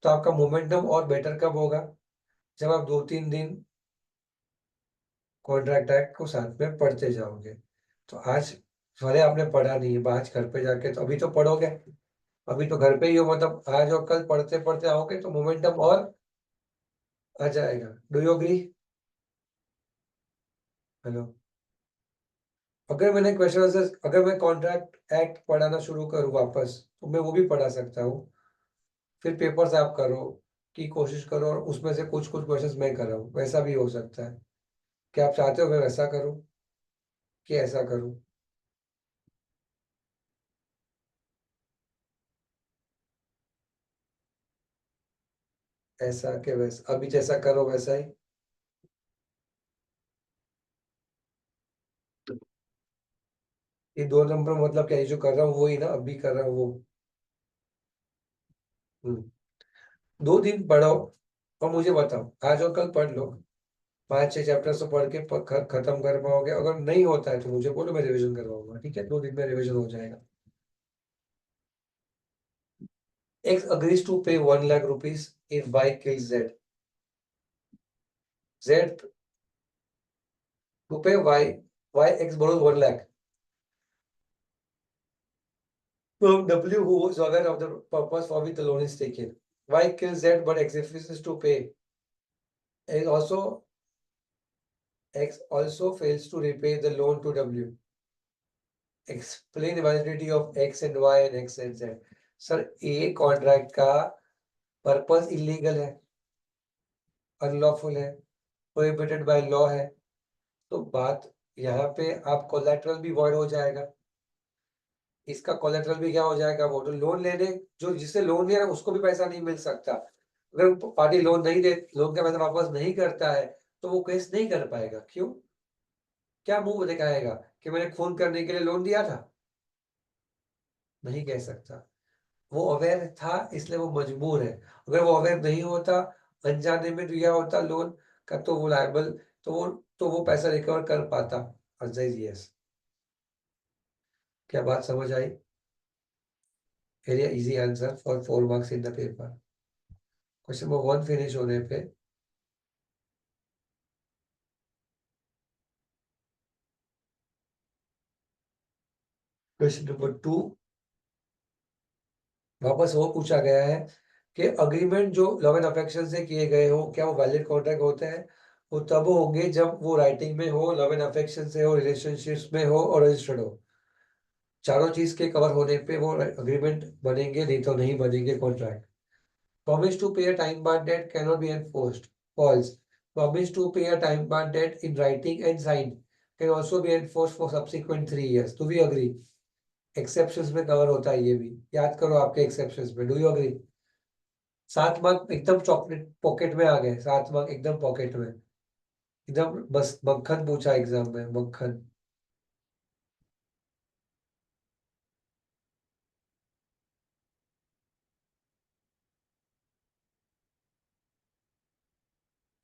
Speaker 1: तो आपका मोमेंटम और बेटर कब होगा? जब आप 2-3 दिन कॉन्ट्रैक्ट एक्ट को साथ में पढ़ते जाओगे। तो आज भले आपने पढ़ा नहीं है, आज घर पे जाके तो अभी तो पढ़ोगे, अभी तो घर पे ही हो, मतलब आज और कल पढ़ते पढ़ते आओगे तो मोमेंटम और आ जाएगा। Do you agree? हेलो, अगर मैंने क्वेश्चन आंसर, अगर मैं कॉन्ट्रैक्ट एक्ट पढ़ाना शुरू करूँ वापस, तो मैं वो भी पढ़ा सकता हूँ। फिर पेपर्स आप करो की कोशिश करो और उसमें से कुछ कुछ क्वेश्चंस मैं कर रहा हूँ, वैसा भी हो सकता है। क्या आप चाहते हो मैं वैसा करूँ कि ऐसा करूँ? ऐसा कि वैसा, अभी जैसा करो वैसा ही। ये 2 नंबर मतलब क्या? ये जो कर रहा हूँ वही ना, अभी कर रहा हूँ वो। 2 दिन पढ़ो और मुझे बताओ, आज और कल पढ़ लो, 5-6 चैप्टर से पढ़ के खत्म कर पाओगे। अगर नहीं होता है तो मुझे बोलो, मैं रिवीजन करवाऊंगा, ठीक है? 2 दिन में रिवीजन हो जाएगा। X agrees to pay 1 lakh rupees if Y kills Z. Z to pay Y, X borrows 1 lakh from W, who was aware of the purpose for which the loan is taken. Y kills Z, but X refuses to pay. X also fails to repay the loan to W. Explain the validity of X and Y and X and Z. Sir, a contract का पर्पस इलीगल है, अनलॉफुल है, प्रोहिबिटेड बाय लॉ है, तो बात यहाँ पे आप कोलैटरल भी वॉइड हो जाएगा, इसका कोलेटरल भी क्या हो जाएगा? वो तो लोन लेने, जो जिससे लोन लिया उसको भी पैसा नहीं मिल सकता। अगर पार्टी लोन नहीं दे, लोन का पैसा वापस नहीं करता है, तो वो केस नहीं कर पाएगा। क्यों? क्या मुंह दिखाएगा कि मैंने खून करने के लिए लोन दिया था? नहीं कह सकता। वो अवेयर था इसलिए वो मजबूर है। अगर वो अवेयर नहीं होता, अनजाने में दिया होता लोन का, तो वो लायबल, तो वो पैसा रिकवर कर पाता। अजय, यस। क्या बात समझ आई? Area easy answer for 4 marks in the paper. Question number 1 finish होने पे क्वेश्चन नंबर 2 वापस वो पूछा गया है कि अग्रीमेंट जो लव एंड अफेक्शन से किए गए हो, क्या वो वैलिड कॉन्ट्रैक्ट होते हैं? वो तब होंगे जब वो राइटिंग में हो, लव एंड अफेक्शन से हो, रिलेशनशिप्स में हो और रजिस्टर्ड हो। चारों चीज के कवर होने पे वो अग्रीमेंट बनेंगे, नहीं तो नहीं बनेंगे contract. Promise to pay a time bound debt can not be enforced, false. Promise to pay a time bound debt in writing and sign can also be enforced for subsequent 3 years। Do we agree? Exceptions में कवर होता है ये भी, याद करो आपके एक्सेप्शंस में। Do you agree? 7 मार्क एकदम चॉकलेट पॉकेट में आ गए, 7 मार्क एकदम पॉकेट में, एकदम बस मक्खन पूछा एग्जाम में, मक्खन।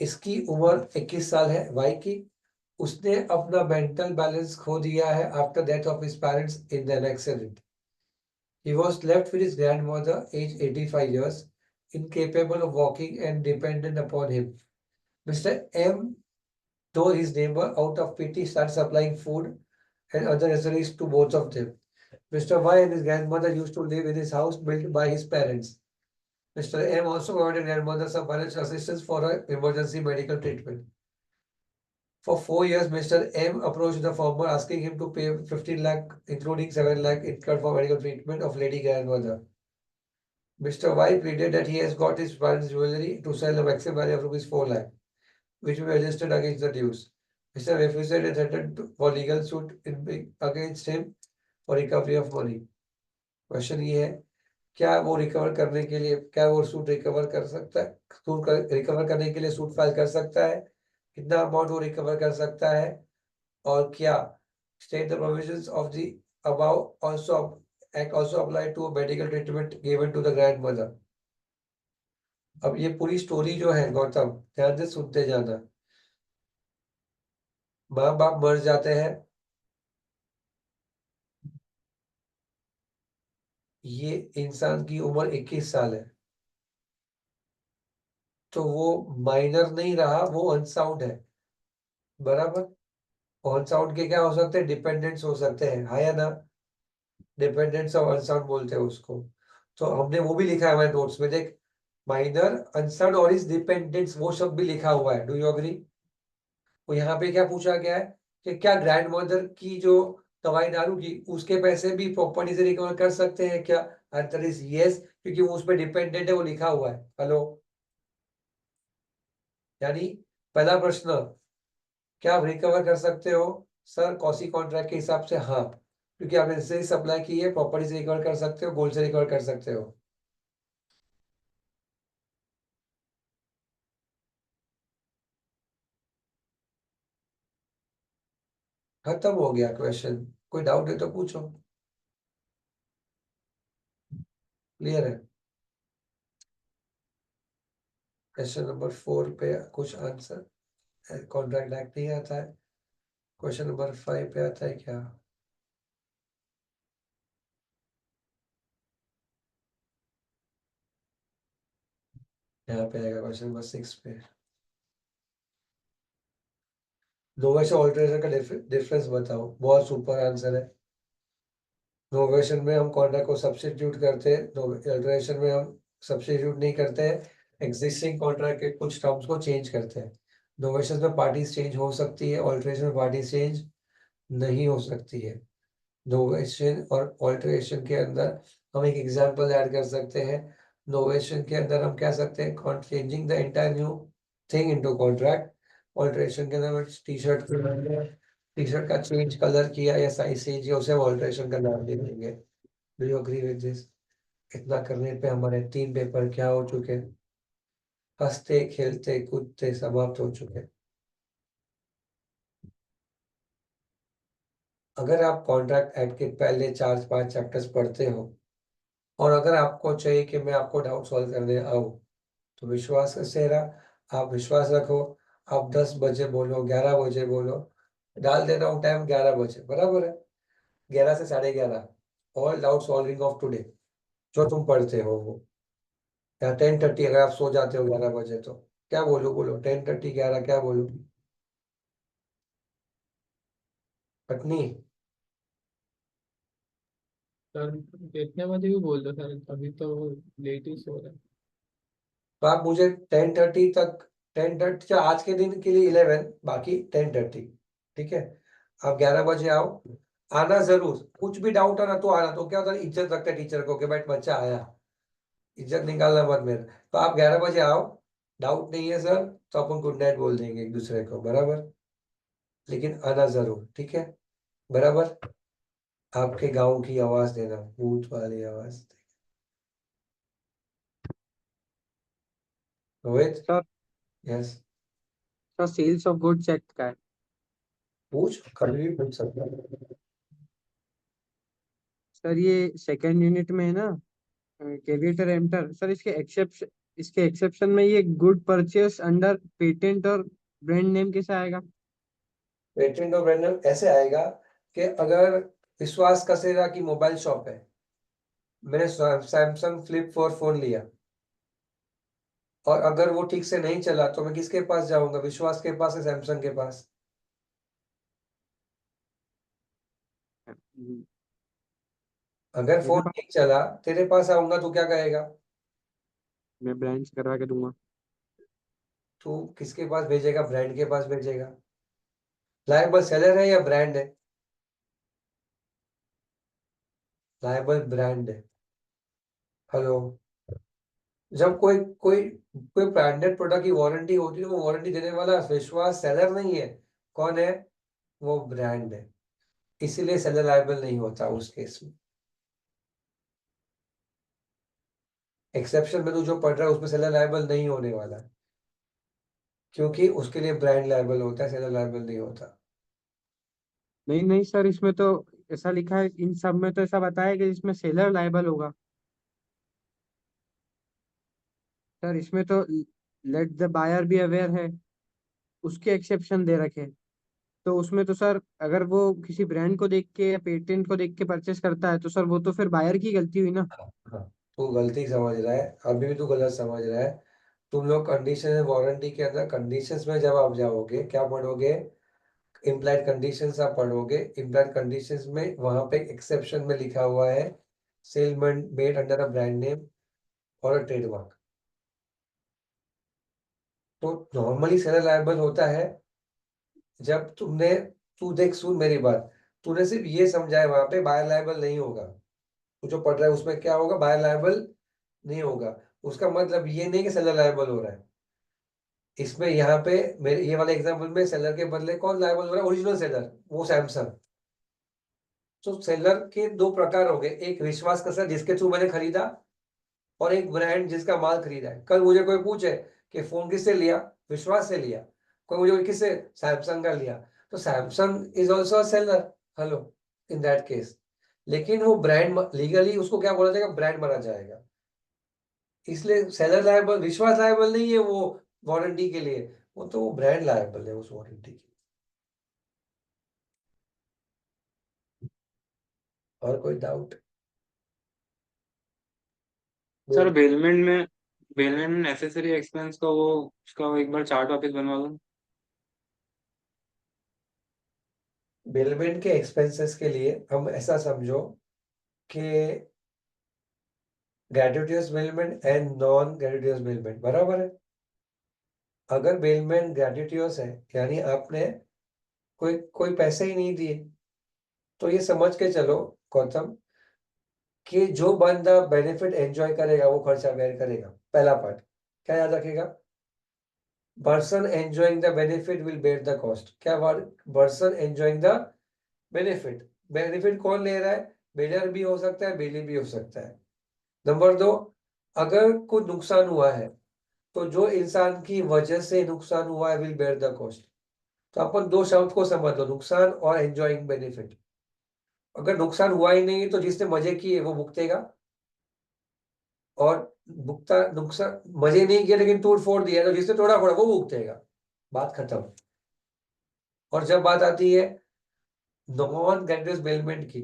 Speaker 1: इसकी उम्र 21 साल है, वाई की। उसने अपना मेंटल बैलेंस खो दिया है after death of his parents in an accident. He was left with his grandmother, aged 85 years, incapable of walking and dependent upon him. Mr. M, though his neighbor, out of pity, started supplying food and other necessaries to both of them. Mr. Y and his grandmother used to live in his house built by his parents. Mr. M also provided grandmother some financial assistance for her emergency medical treatment. For 4 years, Mr. M approached the farmer asking him to pay 15 lakh, including 7 lakh incurred for medical treatment of lady grandmother. Mr. Y pleaded that he has got his parents' jewelry to sell a maximum value of rupees 4 lakh, which will be adjusted against the dues. Mr. refused and threatened for legal suit against him for recovery of money. Question ये है, क्या वो रिकवर करने के लिए, क्या वो सूट रिकवर कर सकता है? सूट रिकवर करने के लिए सूट फाइल कर सकता है? कितना अमाउंट वो रिकवर कर सकता है? और क्या state the provisions of the above also act also apply to medical treatment given to the grandmother? अब ये पूरी स्टोरी जो है गौतम, ध्यान से सुनते जाना। माँ बाप मर जाते हैं, ये इंसान की उम्र 21 साल है, तो वो माइनर नहीं रहा, वो अनसाउंड है, बराबर। अनसाउंड के क्या हो सकते हैं? डिपेंडेंट्स हो सकते हैं, हाँ या ना? डिपेंडेंट्स ऑफ अनसाउंड बोलते हैं उसको। तो हमने वो भी लिखा है हमारे नोट्स में, देख, माइनर, अनसाउंड और इस डिपेंडेंट्स, वो शब्द भी लिखा हुआ है। Do you agree? तो यहाँ पे क्या पूछा गया है कि क्या ग्रैंड मदर की जो दवाई दारू की, उसके पैसे भी प्रॉपर्टी से रिकवर कर सकते हैं क्या? आंसर इज यस, क्योंकि वो उसमें डिपेंडेंट है, वो लिखा हुआ है। हेलो, यानी पहला प्रश्न, क्या आप रिकवर कर सकते हो? सर कॉसी कॉन्ट्रैक्ट के हिसाब से हाँ, क्योंकि आपने इससे सप्लाई की है, प्रॉपर्टी से रिकवर कर सकते हो, गोल्ड से रिकवर कर सकते हो। खत्म हो गया क्वेश्चन। कोई डाउट है तो पूछो, क्लियर है? क्वेश्चन नंबर 4 पे कुछ आंसर कॉन्ट्रैक्ट एक्ट नहीं आता है। क्वेश्चन नंबर 5 पे आता है क्या? यहाँ पे आएगा क्वेश्चन नंबर 6 पे। नोवेशन ऑल्टरेशन का डिफरेंस बताओ। बहुत सुपर आंसर है। नोवेशन में हम कॉन्ट्रैक्ट को सब्स्टिट्यूट करते हैं, ऑल्टरेशन में हम सब्स्टिट्यूट नहीं करते हैं, एग्जिस्टिंग कॉन्ट्रैक्ट के कुछ टर्म्स को चेंज करते हैं। नोवेशन में पार्टीज चेंज हो सकती है, ऑल्टरेशन में पार्टीज चेंज नहीं हो सकती है। नोवेशन और ऑल्टरेशन के अंदर हम एक एग्जांपल ऐड कर सकते हैं। नोवेशन के अंदर हम कह सकते हैं changing the entire new thing into contract. Alteration के अंदर टी शर्ट का चेंज कलर किया या साइज चेंज किया, उसे हम ऑल्टरेशन का नाम दे देंगे। Do you agree with this? इतना करने पे हमारे 3 पेपर क्या हो चुके? हंसते खेलते कूदते समाप्त हो चुके। अगर आप कॉन्ट्रैक्ट एक्ट के पहले 4-5 चैप्टर्स पढ़ते हो और अगर आपको चाहिए कि मैं आपको डाउट सॉल्व करने आऊँ, तो विश्वास से रहा, आप विश्वास रखो, आप 10 बजे बोलो, 11 बजे बोलो, डाल देना हूँ टाइम 11 बजे, बराबर है? 11 से 11:30 all doubt solving of today जो तुम पढ़ते हो वो, या 10:30 अगर आप सो जाते हो 11 बजे तो क्या बोलो, बोलो 10:30 11 क्या बोलो? पत्नी
Speaker 4: सर इतने बजे भी बोल दो सर, अभी तो लेट ही सो रहा है।
Speaker 1: तो आप मुझे 10:30 तक, 10:30 आज के दिन के लिए 11, बाकी 10:30, ठीक है? आप 11 बजे आओ, आना जरूर, कुछ भी डाउट है ना तो आना, तो क्या होता है इज्जत रखते हैं टीचर को कि भाई बच्चा आया, इज्जत निकालना मत मेरा। तो आप 11 बजे आओ, डाउट नहीं है सर तो अपन गुड नाइट बोल देंगे एक दूसरे को, बराबर? लेकिन आना जरूर, ठीक है? बराबर? आपके गांव की आवाज देना, भूत वाली आवाज। Rohit,
Speaker 5: sir
Speaker 1: yes,
Speaker 5: sir sales of goods act का है।
Speaker 1: पूछ, कभी भी पूछ सकता है।
Speaker 5: सर ये सेकेंड यूनिट में है ना, क्रेडिटर एंटर, सर इसके एक्सेप्शन में ये गुड परचेस अंडर पेटेंट और ब्रांड नेम कैसे आएगा?
Speaker 1: पेटेंट और ब्रांड नेम ऐसे आएगा कि अगर विश्वास कसेरा की मोबाइल शॉप है, मैंने सैमसंग फ्लिप 4 फोन लिया और अगर वो ठीक से नहीं चला तो मैं किसके पास जाऊंगा? विश्वास के पास या सैमसंग के पास? अगर
Speaker 5: मेरे
Speaker 1: फोन
Speaker 5: पास,
Speaker 1: ठीक चला तेरे पास आऊंगा तो क्या कहेगा?
Speaker 5: मैं ब्रांच करवा के दूंगा।
Speaker 1: तू किसके पास भेजेगा? ब्रांड के पास भेजेगा। लायबल सेलर है या ब्रांड है? लायबल ब्रांड है। हेलो, जब कोई कोई कोई ब्रांडेड प्रोडक्ट की वारंटी होती है तो वो वारंटी देने वाला विश्वास सेलर नहीं है, कौन है? वो ब्रांड है, इसीलिए सेलर लायबल नहीं होता उस केस में। एक्सेप्शन में तू जो पढ़ रहा है उसमें सेलर लायबल नहीं होने वाला है, क्योंकि उसके लिए ब्रांड लायबल होता है, सेलर लायबल नहीं होता।
Speaker 5: नहीं नहीं सर, इसमें तो ऐसा लिखा है, इन सब में तो ऐसा बताया कि इसमें सेलर लायबल होगा। सर इसमें तो let the buyer be aware है, उसके एक्सेप्शन दे रखे। तो उसमें तो सर अगर वो किसी ब्रांड को देख के या पेटेंट को देख के परचेस करता है तो सर वो तो फिर बायर की गलती हुई ना।
Speaker 1: हाँ, तू गलती समझ रहा है, अभी भी तू गलत समझ रहा है। तुम लोग कंडीशन वारंटी के अंदर कंडीशंस में जब आप जाओगे क्या पढ़ोगे? इम्प्लाइड कंडीशंस आप पढ़ोगे। इम्प्लाइड कंडीशंस में वहां पे एक्सेप्शन में लिखा हुआ है sale made under a brand name और अ ट्रेडमार्क। तो नॉर्मली सेलर लायबल होता है जब तुमने, तू देख सुन मेरी बात, तूने सिर्फ ये समझा है वहां पे बायर लायबल नहीं होगा। तू जो पढ़ रहा है उसमें क्या होगा? बायर लायबल नहीं होगा। उसका मतलब ये नहीं कि सेलर लायबल हो रहा है। इसमें यहाँ पे मेरे ये वाले एग्जांपल में सेलर के बदले कौन लायबल हो रहा है? ओरिजिनल सेलर, वो सैमसंग। तो सेलर के दो प्रकार हो गए, एक विश्वास का सर जिसके थ्रू मैंने खरीदा, और एक ब्रांड जिसका माल खरीदा है। कल मुझे कोई पूछे कि फोन किससे लिया? विश्वास से लिया। कोई मुझे किससे? सैमसंग का लिया। तो Samsung is also seller, hello, in that case. लेकिन वो ब्रांड लीगली उसको क्या बोला जाएगा? ब्रांड माना जाएगा। इसलिए सेलर लायबल, विश्वास लायबल नहीं है वो वारंटी के लिए, वो तो वो ब्रांड लायबल है उस वारंटी की। और कोई डाउट?
Speaker 2: सर बेलमेंट में नेसेसरी एक्सपेंस का वो उसका एक बार चार्ट वापस बनवा दो।
Speaker 1: बिलमेंट के एक्सपेंसेस के लिए हम ऐसा समझो कि ग्रेट्युटियस बिलमेंट एंड नॉन ग्रेट्युटियस बिलमेंट, बराबर है? अगर बिलमेंट ग्रेट्युटियस है यानी आपने कोई कोई पैसे ही नहीं दिए, तो ये समझ के चलो गौतम कि जो बंदा बेनिफिट एंजॉय करेगा वो खर्चा बेयर करेगा। पहला पार्ट क्या याद रखेगा? Person enjoying the benefit will bear the cost. क्या word? Person enjoying the benefit. Benefit कौन ले रहा है? बिल्डर भी हो सकता है, बिली भी हो सकता है। नंबर दो, अगर कोई नुकसान हुआ है तो जो इंसान की वजह से नुकसान हुआ है विल बेयर द कॉस्ट। तो अपन दो शब्द को समझ लो, नुकसान और एंजॉइंग बेनिफिट। अगर नुकसान हुआ ही नहीं तो जिसने मजे किए वो भुगतेगा, और भुगता नुकसान मजे नहीं किए लेकिन तोड़ फोड़ दिया तो जिसने तोड़ा फोड़ा वो भुगतेगा। बात खत्म। और जब बात आती है नॉन कंटिन्यूअस बेलमेंट की,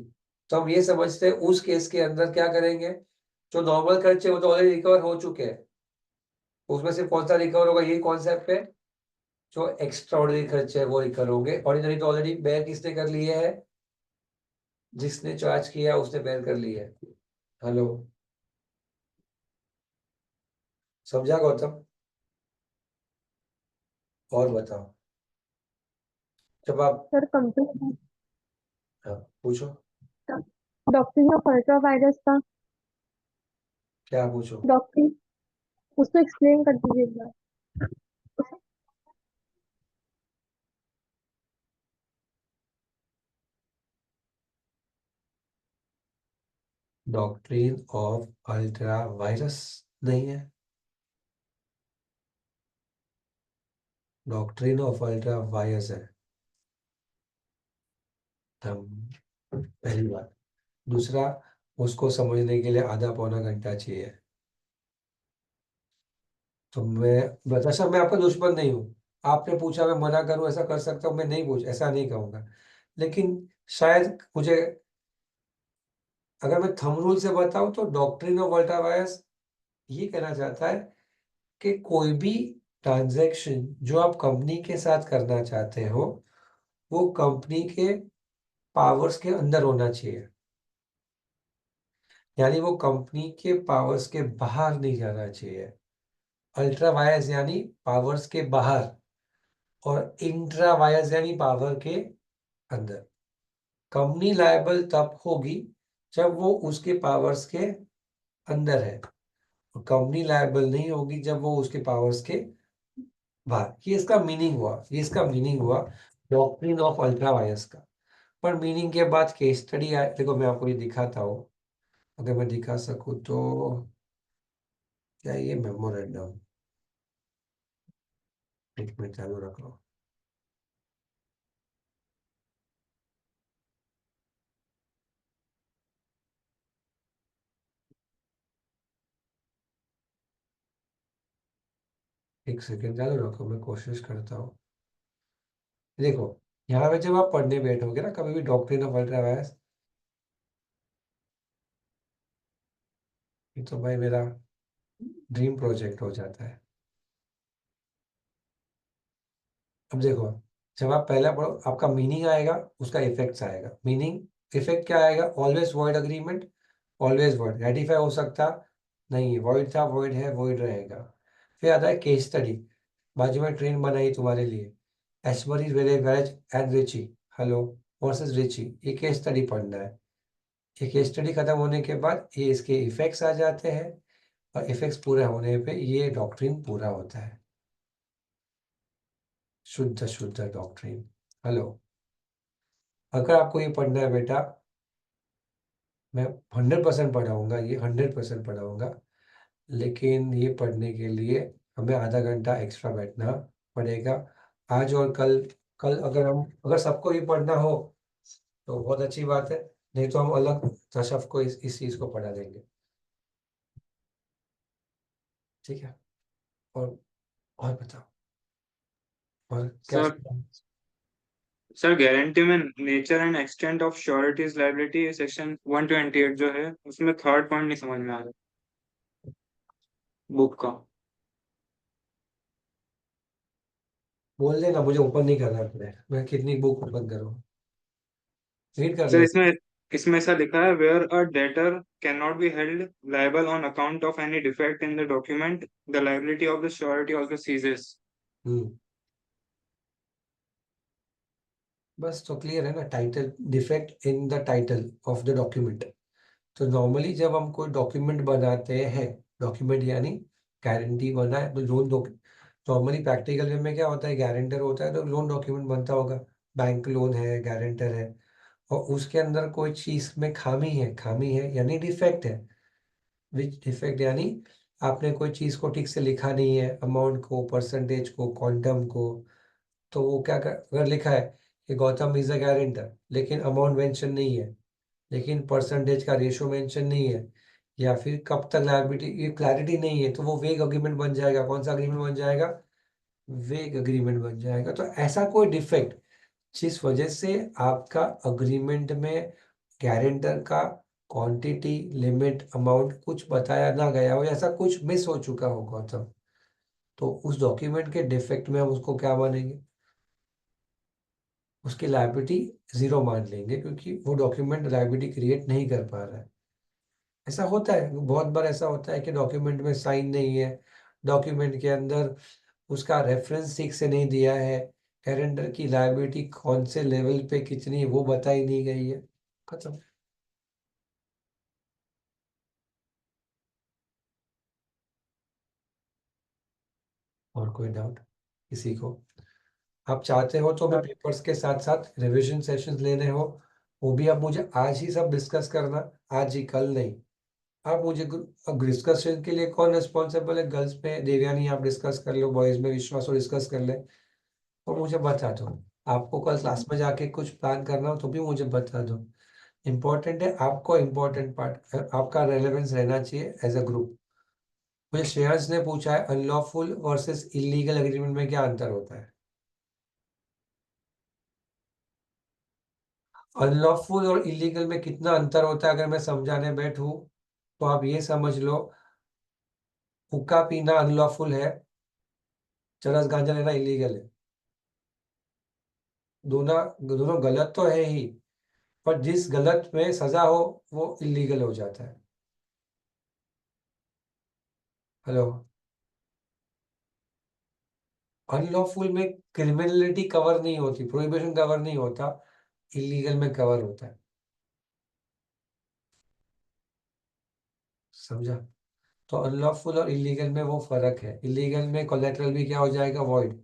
Speaker 1: तो हम ये समझते हैं उस केस के अंदर क्या करेंगे, जो नॉर्मल खर्चे वो तो ऑलरेडी रिकवर हो चुके हैं, उसमें से कौन सा रिकवर होगा, यही कॉन्सेप्ट है। जो एक्स्ट्रा ऑर्डिनरी खर्चे है वो रिकवर होंगे, ऑर्डिनरी तो ऑलरेडी बेयर किसने कर लिए है, जिसने चार्ज किया उसने बेयर कर लिया है। हेलो, समझा गौतम? और बताओ, जब आप,
Speaker 6: सर कंप्लीट
Speaker 1: हाँ पूछो,
Speaker 6: डॉक्ट्रिन ऑफ अल्ट्रा वायरस का
Speaker 1: क्या पूछो।
Speaker 6: डॉक्ट्रिन उसको एक्सप्लेन कर दीजिए एक बार।
Speaker 1: डॉक्ट्रिन ऑफ अल्ट्रा वायरस नहीं है, डॉक्ट्रिन ऑफ अल्ट्रा वायरस है। हम पहली बात, दूसरा, उसको समझने के लिए आधा पौना घंटा चाहिए। तो मैं बता सर, मैं आपका दुश्मन नहीं हूँ, आपने पूछा मैं मना करूँ ऐसा कर सकता हूँ, मैं नहीं पूछ ऐसा नहीं कहूँगा, लेकिन शायद मुझे, अगर मैं थंब रूल से बताऊं तो डॉक्ट्रिन ऑफ अल्ट्रा वायरस ये कहना चाहता है कि कोई भी ट्रांजैक्शन जो आप कंपनी के साथ करना चाहते हो वो कंपनी के पावर्स के अंदर होना चाहिए, यानी वो कंपनी के पावर्स के बाहर नहीं जाना चाहिए। अल्ट्रा वायरस यानी पावर्स के बाहर, और इंट्रा वायरस यानी पावर के अंदर। कंपनी लायबल तब होगी जब वो उसके पावर्स के अंदर है, और कंपनी लायबल नहीं होगी जब वो उसके पावर्स के बाहर। ये इसका मीनिंग हुआ, ये इसका मीनिंग हुआ डॉक्ट्रिन ऑफ अल्ट्रा वायरस का। पर मीनिंग के बाद केस स्टडी आए, देखो मैं आपको ये दिखाता हूँ, अगर मैं दिखा सकूँ तो। क्या ये मेमोरेंडम, एक मिनट चालू रख लो। एक सेकेंड चालू रखो, मैं कोशिश करता हूँ। देखो, यहाँ पे जब आप पढ़ने बैठोगे ना कभी भी डॉक्ट्रिन ऑफ अल्ट्रा वायरस, ये तो भाई मेरा ड्रीम प्रोजेक्ट हो जाता है। अब देखो, जब आप पहला पढ़ो आपका मीनिंग आएगा, उसका इफेक्ट्स आएगा। मीनिंग इफेक्ट क्या आएगा, always void agreement, always void, ratify हो सकता नहीं, वॉइड था वॉइड है वॉइड रहेगा। फिर आता है केस स्टडी, बाजू में ट्रेन बनाई तुम्हारे लिए, Ashbury wage and Riche, hello versus Riche, ये केस स्टडी पढ़ना है। ये केस स्टडी खत्म होने के बाद ये इसके इफेक्ट्स आ जाते हैं, और इफेक्ट्स पूरे होने पे ये डॉक्ट्रिन पूरा होता है, शुद्ध शुद्ध डॉक्ट्रिन। हेलो, अगर आपको ये पढ़ना है बेटा, मैं 100% पढ़ाऊंगा, ये 100% पढ़ाऊंगा, लेकिन ये पढ़ने के लिए हमें आधा घंटा एक्स्ट्रा बैठना पड़ेगा आज और कल। कल अगर सबको ये पढ़ना हो तो बहुत अच्छी बात है, नहीं तो हम अलग दशफ को इस चीज को पढ़ा देंगे, ठीक है। और बताओ, और क्या?
Speaker 2: सर सर गारंटी में nature and extent of sureties liability section 128 जो है उसमें थर्ड पॉइंट नहीं समझ में आ रहा बुक का।
Speaker 1: बोल देना, मुझे ओपन नहीं करना पड़े, मैं कितनी बुक ओपन करूँ, रीड कर
Speaker 2: सर
Speaker 1: ले।
Speaker 2: इसमें इसमें ऐसा लिखा है where a debtor can not be held liable on account of any defect in the document the liability of the surety also ceases.
Speaker 1: Hmm, बस तो क्लियर है ना, title defect in the title of the document. तो नॉर्मली जब हम कोई डॉक्यूमेंट बनाते हैं, डॉक्यूमेंट यानी गारंटी बना है तो लोन, नॉर्मली प्रैक्टिकल वे में क्या होता है, गारंटर होता है तो लोन डॉक्यूमेंट बनता होगा, बैंक लोन है, गारंटर है, और उसके अंदर कोई चीज में खामी है यानी डिफेक्ट है। विच डिफेक्ट यानी आपने कोई चीज को ठीक से लिखा नहीं है, अमाउंट को, परसेंटेज को, क्वांटम को। तो वो क्या अगर लिखा है कि गौतम इज अ गारंटर लेकिन अमाउंट मेंशन नहीं है, लेकिन परसेंटेज का रेशियो मेंशन नहीं है, या फिर कब तक लायबिलिटी, ये क्लैरिटी नहीं है, तो वो वेग अग्रीमेंट बन जाएगा। कौन सा अग्रीमेंट बन जाएगा? वेग अग्रीमेंट बन जाएगा। तो ऐसा कोई डिफेक्ट जिस वजह से आपका अग्रीमेंट में गारंटर का क्वांटिटी, लिमिट, अमाउंट कुछ बताया ना गया हो, या ऐसा कुछ मिस हो चुका हो गौतम, तो उस डॉक्यूमेंट के डिफेक्ट में हम उसको क्या मानेंगे? उसकी लायबिलिटी जीरो मान लेंगे, क्योंकि वो डॉक्यूमेंट लायबिलिटी क्रिएट नहीं कर पा रहा है। ऐसा होता है, बहुत बार ऐसा होता है कि डॉक्यूमेंट में साइन नहीं है, डॉक्यूमेंट के अंदर उसका रेफरेंस ठीक से नहीं दिया है, गारंटर की लायबिलिटी कौन से लेवल पे कितनी है वो बताई नहीं गई है, खत्म। और कोई डाउट किसी को? आप चाहते हो तो मैं पेपर्स के साथ साथ रिवीजन सेशंस लेने हो, वो भी आप मुझे आज ही सब डिस्कस करना, आज ही, कल नहीं। आप मुझे डिस्कशन के लिए कौन रिस्पॉन्सिबल है? गर्ल्स में देवयानी आप डिस्कस कर लो, बॉयज में विश्वास को डिस्कस कर ले, और मुझे बता दो। आपको कल क्लास में जाके कुछ प्लान करना हो तो भी मुझे बता दो। इम्पोर्टेंट है, आपको इम्पोर्टेंट पार्ट, आपका रेलेवेंस रहना चाहिए एज अ ग्रुप। मुझे श्रेयस ने पूछा है अनलॉफुल वर्सेस इलीगल एग्रीमेंट में क्या अंतर होता है। अनलॉफुल और इलीगल में कितना अंतर होता है अगर मैं समझाने बैठूं, तो आप ये समझ लो, हुक्का पीना अनलॉफुल है, चरस गांजा लेना इलीगल है। दोनों दोनों गलत तो है ही, पर जिस गलत में सजा हो वो इलीगल हो जाता है। हेलो। अनलॉफुल में क्रिमिनलिटी कवर नहीं होती, प्रोहिबिशन कवर नहीं होता, इलीगल में कवर होता है। समझा? तो अनलॉफुल और इलीगल में वो फर्क है। इलीगल में कोलेटरल भी क्या हो जाएगा? वॉइड।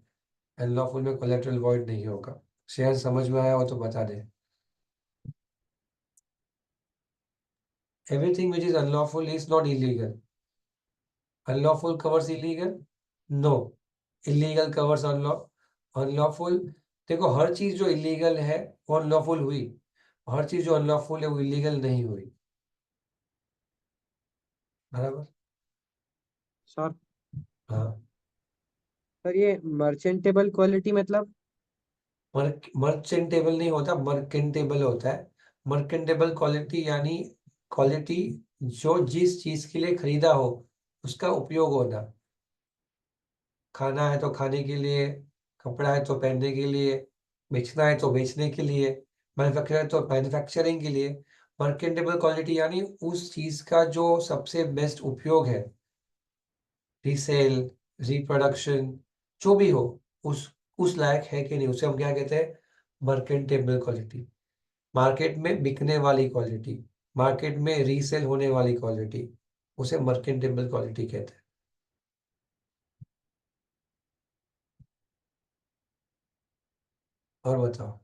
Speaker 1: अनलॉफुल में कोलेटरल वॉइड नहीं होगा। शेयर समझ में आया हो तो बता दे। Everything which is unlawful is not illegal. Unlawful covers illegal? No. Illegal covers unlawful. देखो, हर चीज जो इलीगल है वो अनलॉफुल हुई, हर चीज जो अनलॉफुल है वो इलीगल नहीं हुई। बराबर?
Speaker 5: सर
Speaker 1: हाँ।
Speaker 5: सर ये मर्चेंटेबल क्वालिटी मतलब?
Speaker 1: मर्चेंटेबल नहीं होता, मर्केंटेबल होता है। मर्केंटेबल क्वालिटी यानी क्वालिटी जो जिस चीज के लिए खरीदा हो उसका उपयोग होना। खाना है तो खाने के लिए, कपड़ा है तो पहनने के लिए, बेचना है तो बेचने के लिए, मैन्युफैक्चर है तो मैन्युफैक्चरिंग के लिए। मर्केंटेबल क्वालिटी यानी उस चीज का जो सबसे बेस्ट उपयोग है, रीसेल, रिप्रोडक्शन, जो भी हो, उस लायक है कि नहीं, उसे हम क्या कहते हैं? मर्केंटेबल क्वालिटी। मार्केट में बिकने वाली क्वालिटी, मार्केट में रीसेल होने वाली क्वालिटी, उसे मर्केंटेबल क्वालिटी कहते हैं। और बताओ।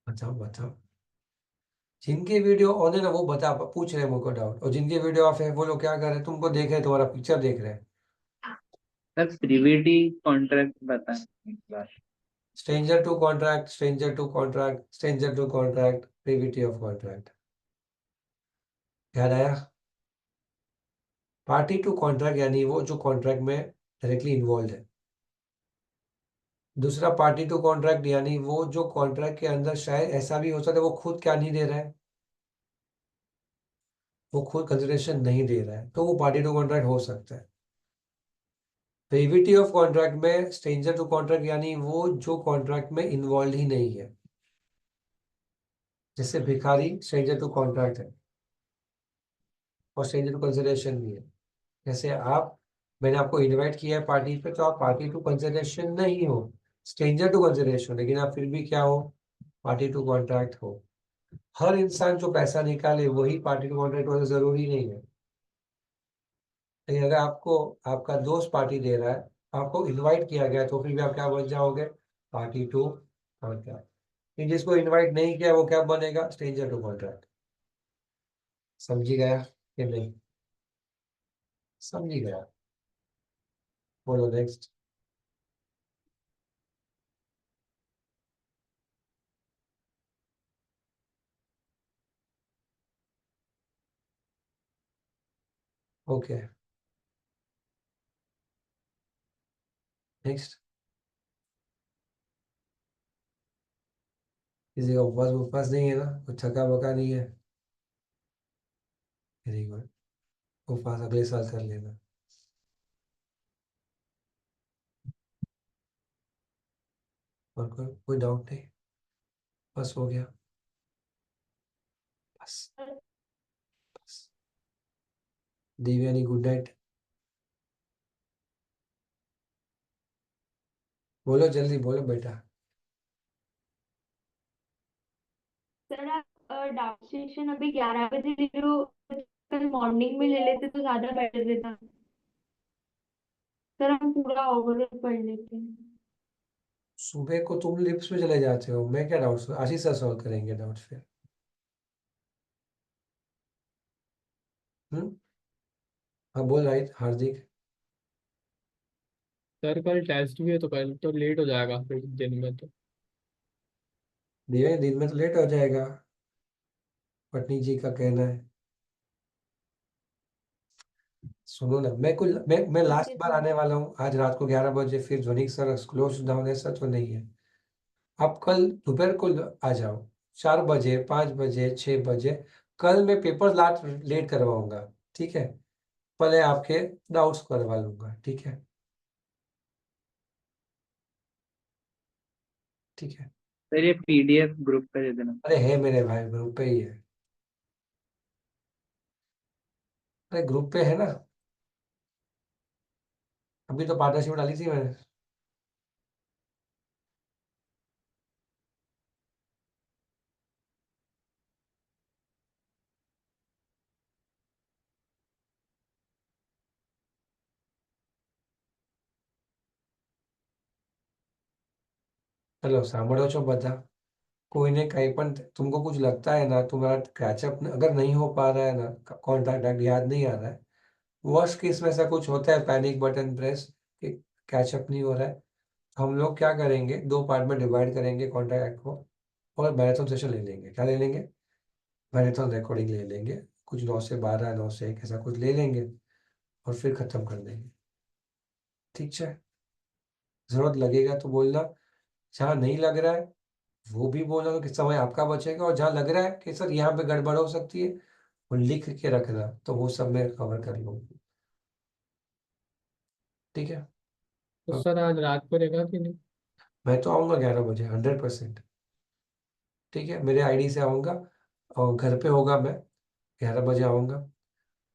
Speaker 1: बताओ बताओ। जिनके वीडियो ऑन है ना वो बता, पूछ रहे हैं मुझको डाउट, और जिनके वीडियो ऑफ है वो लोग क्या कर रहे हैं? तुमको देख रहे हैं, तुम्हारा पिक्चर देख रहे हैं।
Speaker 7: सर प्रिविटी कॉन्ट्रैक्ट बताएं एक बार।
Speaker 1: Stranger to contract, stranger to contract, stranger to contract, privity of contract. याद आया? पार्टी टू कॉन्ट्रैक्ट यानी वो जो कॉन्ट्रैक्ट में डायरेक्टली इन्वॉल्व है। दूसरा पार्टी टू कॉन्ट्रैक्ट यानी वो जो कॉन्ट्रैक्ट के अंदर शायद ऐसा भी हो सकता है वो खुद क्या नहीं दे रहा है, वो खुद कंसिडरेशन नहीं दे रहा है, तो वो पार्टी टू कॉन्ट्रैक्ट हो सकता है। प्रिविटी ऑफ कॉन्ट्रैक्ट में स्ट्रेंजर टू कॉन्ट्रैक्ट यानी वो जो कॉन्ट्रैक्ट में इन्वॉल्व ही नहीं है, जैसे भिखारी स्ट्रेंजर टू कॉन्ट्रैक्ट है और स्ट्रेंजर टू कंसिडरेशन भी है। जैसे आप, मैंने आपको इनवाइट किया है पार्टी पे, तो आप पार्टी टू कंसिडरेशन नहीं हो, स्ट्रेंजर टू कंसिडरेशन, लेकिन आप फिर भी क्या हो? पार्टी टू कॉन्ट्रैक्ट हो। हर इंसान जो पैसा निकाले वही पार्टी टू कॉन्ट्रैक्ट हो, जरूरी नहीं है। लेकिन अगर आपको आपका दोस्त पार्टी दे रहा है, आपको इनवाइट किया गया, तो फिर भी आप क्या बन जाओगे? Party to contract. जिसको इनवाइट नहीं किया वो क्या बनेगा? Stranger to contract. समझी गया कि नहीं? समझी गया। बोलो नेक्स्ट। Okay, next. किसी का उपवास उपवास नहीं है ना, कुछ थका वका नहीं है? वेरी गुड, उपवास अगले साल कर लेना। और कोई डाउट नहीं? बस हो गया, बस बस। Devyani good night. बोलो जल्दी बोलो बेटा।
Speaker 3: सर आप डाउट सेशन अभी 11 बजे दे रहे हो, कल मॉर्निंग में ले लेते तो ज्यादा बेटर रहता। सर हम पूरा ओवरऑल पढ़ लेते हैं।
Speaker 1: सुबह को तुम लिप्स में चले जाते हो, मैं क्या डाउट्स, आशीष सर सॉल्व करेंगे डाउट्स फिर। हम्म। हाँ बोल रहा हार्दिक।
Speaker 4: सर कल टेस्ट भी है तो कल तो लेट हो जाएगा फिर दिन में तो।
Speaker 1: देवयानी दिन में तो लेट हो जाएगा, पटनी जी का कहना है। सुनो ना, मैं लास्ट
Speaker 3: ओके
Speaker 1: बार
Speaker 3: सर।
Speaker 1: आने वाला हूँ आज रात को 11 बजे, फिर ध्वनिक सर क्लोज डाउन ऐसा तो नहीं है। आप कल दोपहर को आ जाओ, 4 बजे, 5 बजे, 6 बजे। कल मैं पेपर लाट लेट करवाऊंगा, ठीक है? पहले आपके डाउट्स करवा लूंगा, ठीक है? ठीक है।
Speaker 7: सर ये PDF ग्रुप पे दे देना।
Speaker 1: अरे है मेरे भाई, ग्रुप पे ही है। अरे ग्रुप पे है ना, अभी तो पार्टनरशिप डाली थी मैंने। चलो સાંભળો છો બધા? कोई ने कहीं पण तुमको कुछ लगता है ना, तुम्हारा कैचअप अगर नहीं हो पा रहा है ना, कॉन्टैक्ट याद नहीं आ रहा है, वर्स्ट केस में ऐसा कुछ होता है, पैनिक बटन प्रेस कि कैचअप नहीं हो रहा है, तो हम लोग क्या करेंगे, 2 पार्ट में डिवाइड करेंगे कॉन्टैक्ट को, और मैराथन सेशन ले लेंगे। क्या ले लेंगे? मैराथन रिकॉर्डिंग ले लेंगे, कुछ 9 से 12, 9 से 1 ऐसा कुछ ले लेंगे, और फिर खत्म कर देंगे। ठीक है? जरूरत लगेगा तो बोलना, जहाँ नहीं लग रहा है वो भी बोलना कि समय आपका बचेगा, और जहाँ लग रहा है कि सर यहाँ पे गड़बड़ हो सकती है, वो लिख के रखना, तो वो सब मैं कवर कर लूँगा। ठीक है?
Speaker 4: तो
Speaker 1: अब
Speaker 4: सर आज रात को रहेगा कि नहीं?
Speaker 1: मैं तो आऊँगा 11 बजे 100%। ठीक है, मेरे आईडी से आऊँगा, और घर पे होगा मैं, 11 बजे आऊँगा।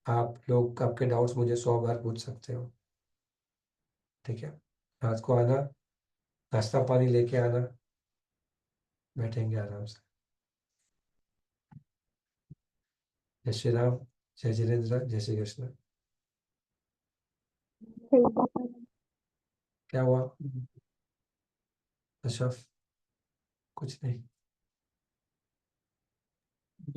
Speaker 1: आप लोग आपके डाउट्स मुझे 100 बार पूछ सकते हो। ठीक है? रात को आना, नाश्ता पानी लेके आना, बैठेंगे आराम से। जय श्री राम, जय जिनेन्द्र, जय श्री कृष्ण।
Speaker 6: ठीक है सर।
Speaker 1: क्या हुआ अशफ? कुछ नहीं।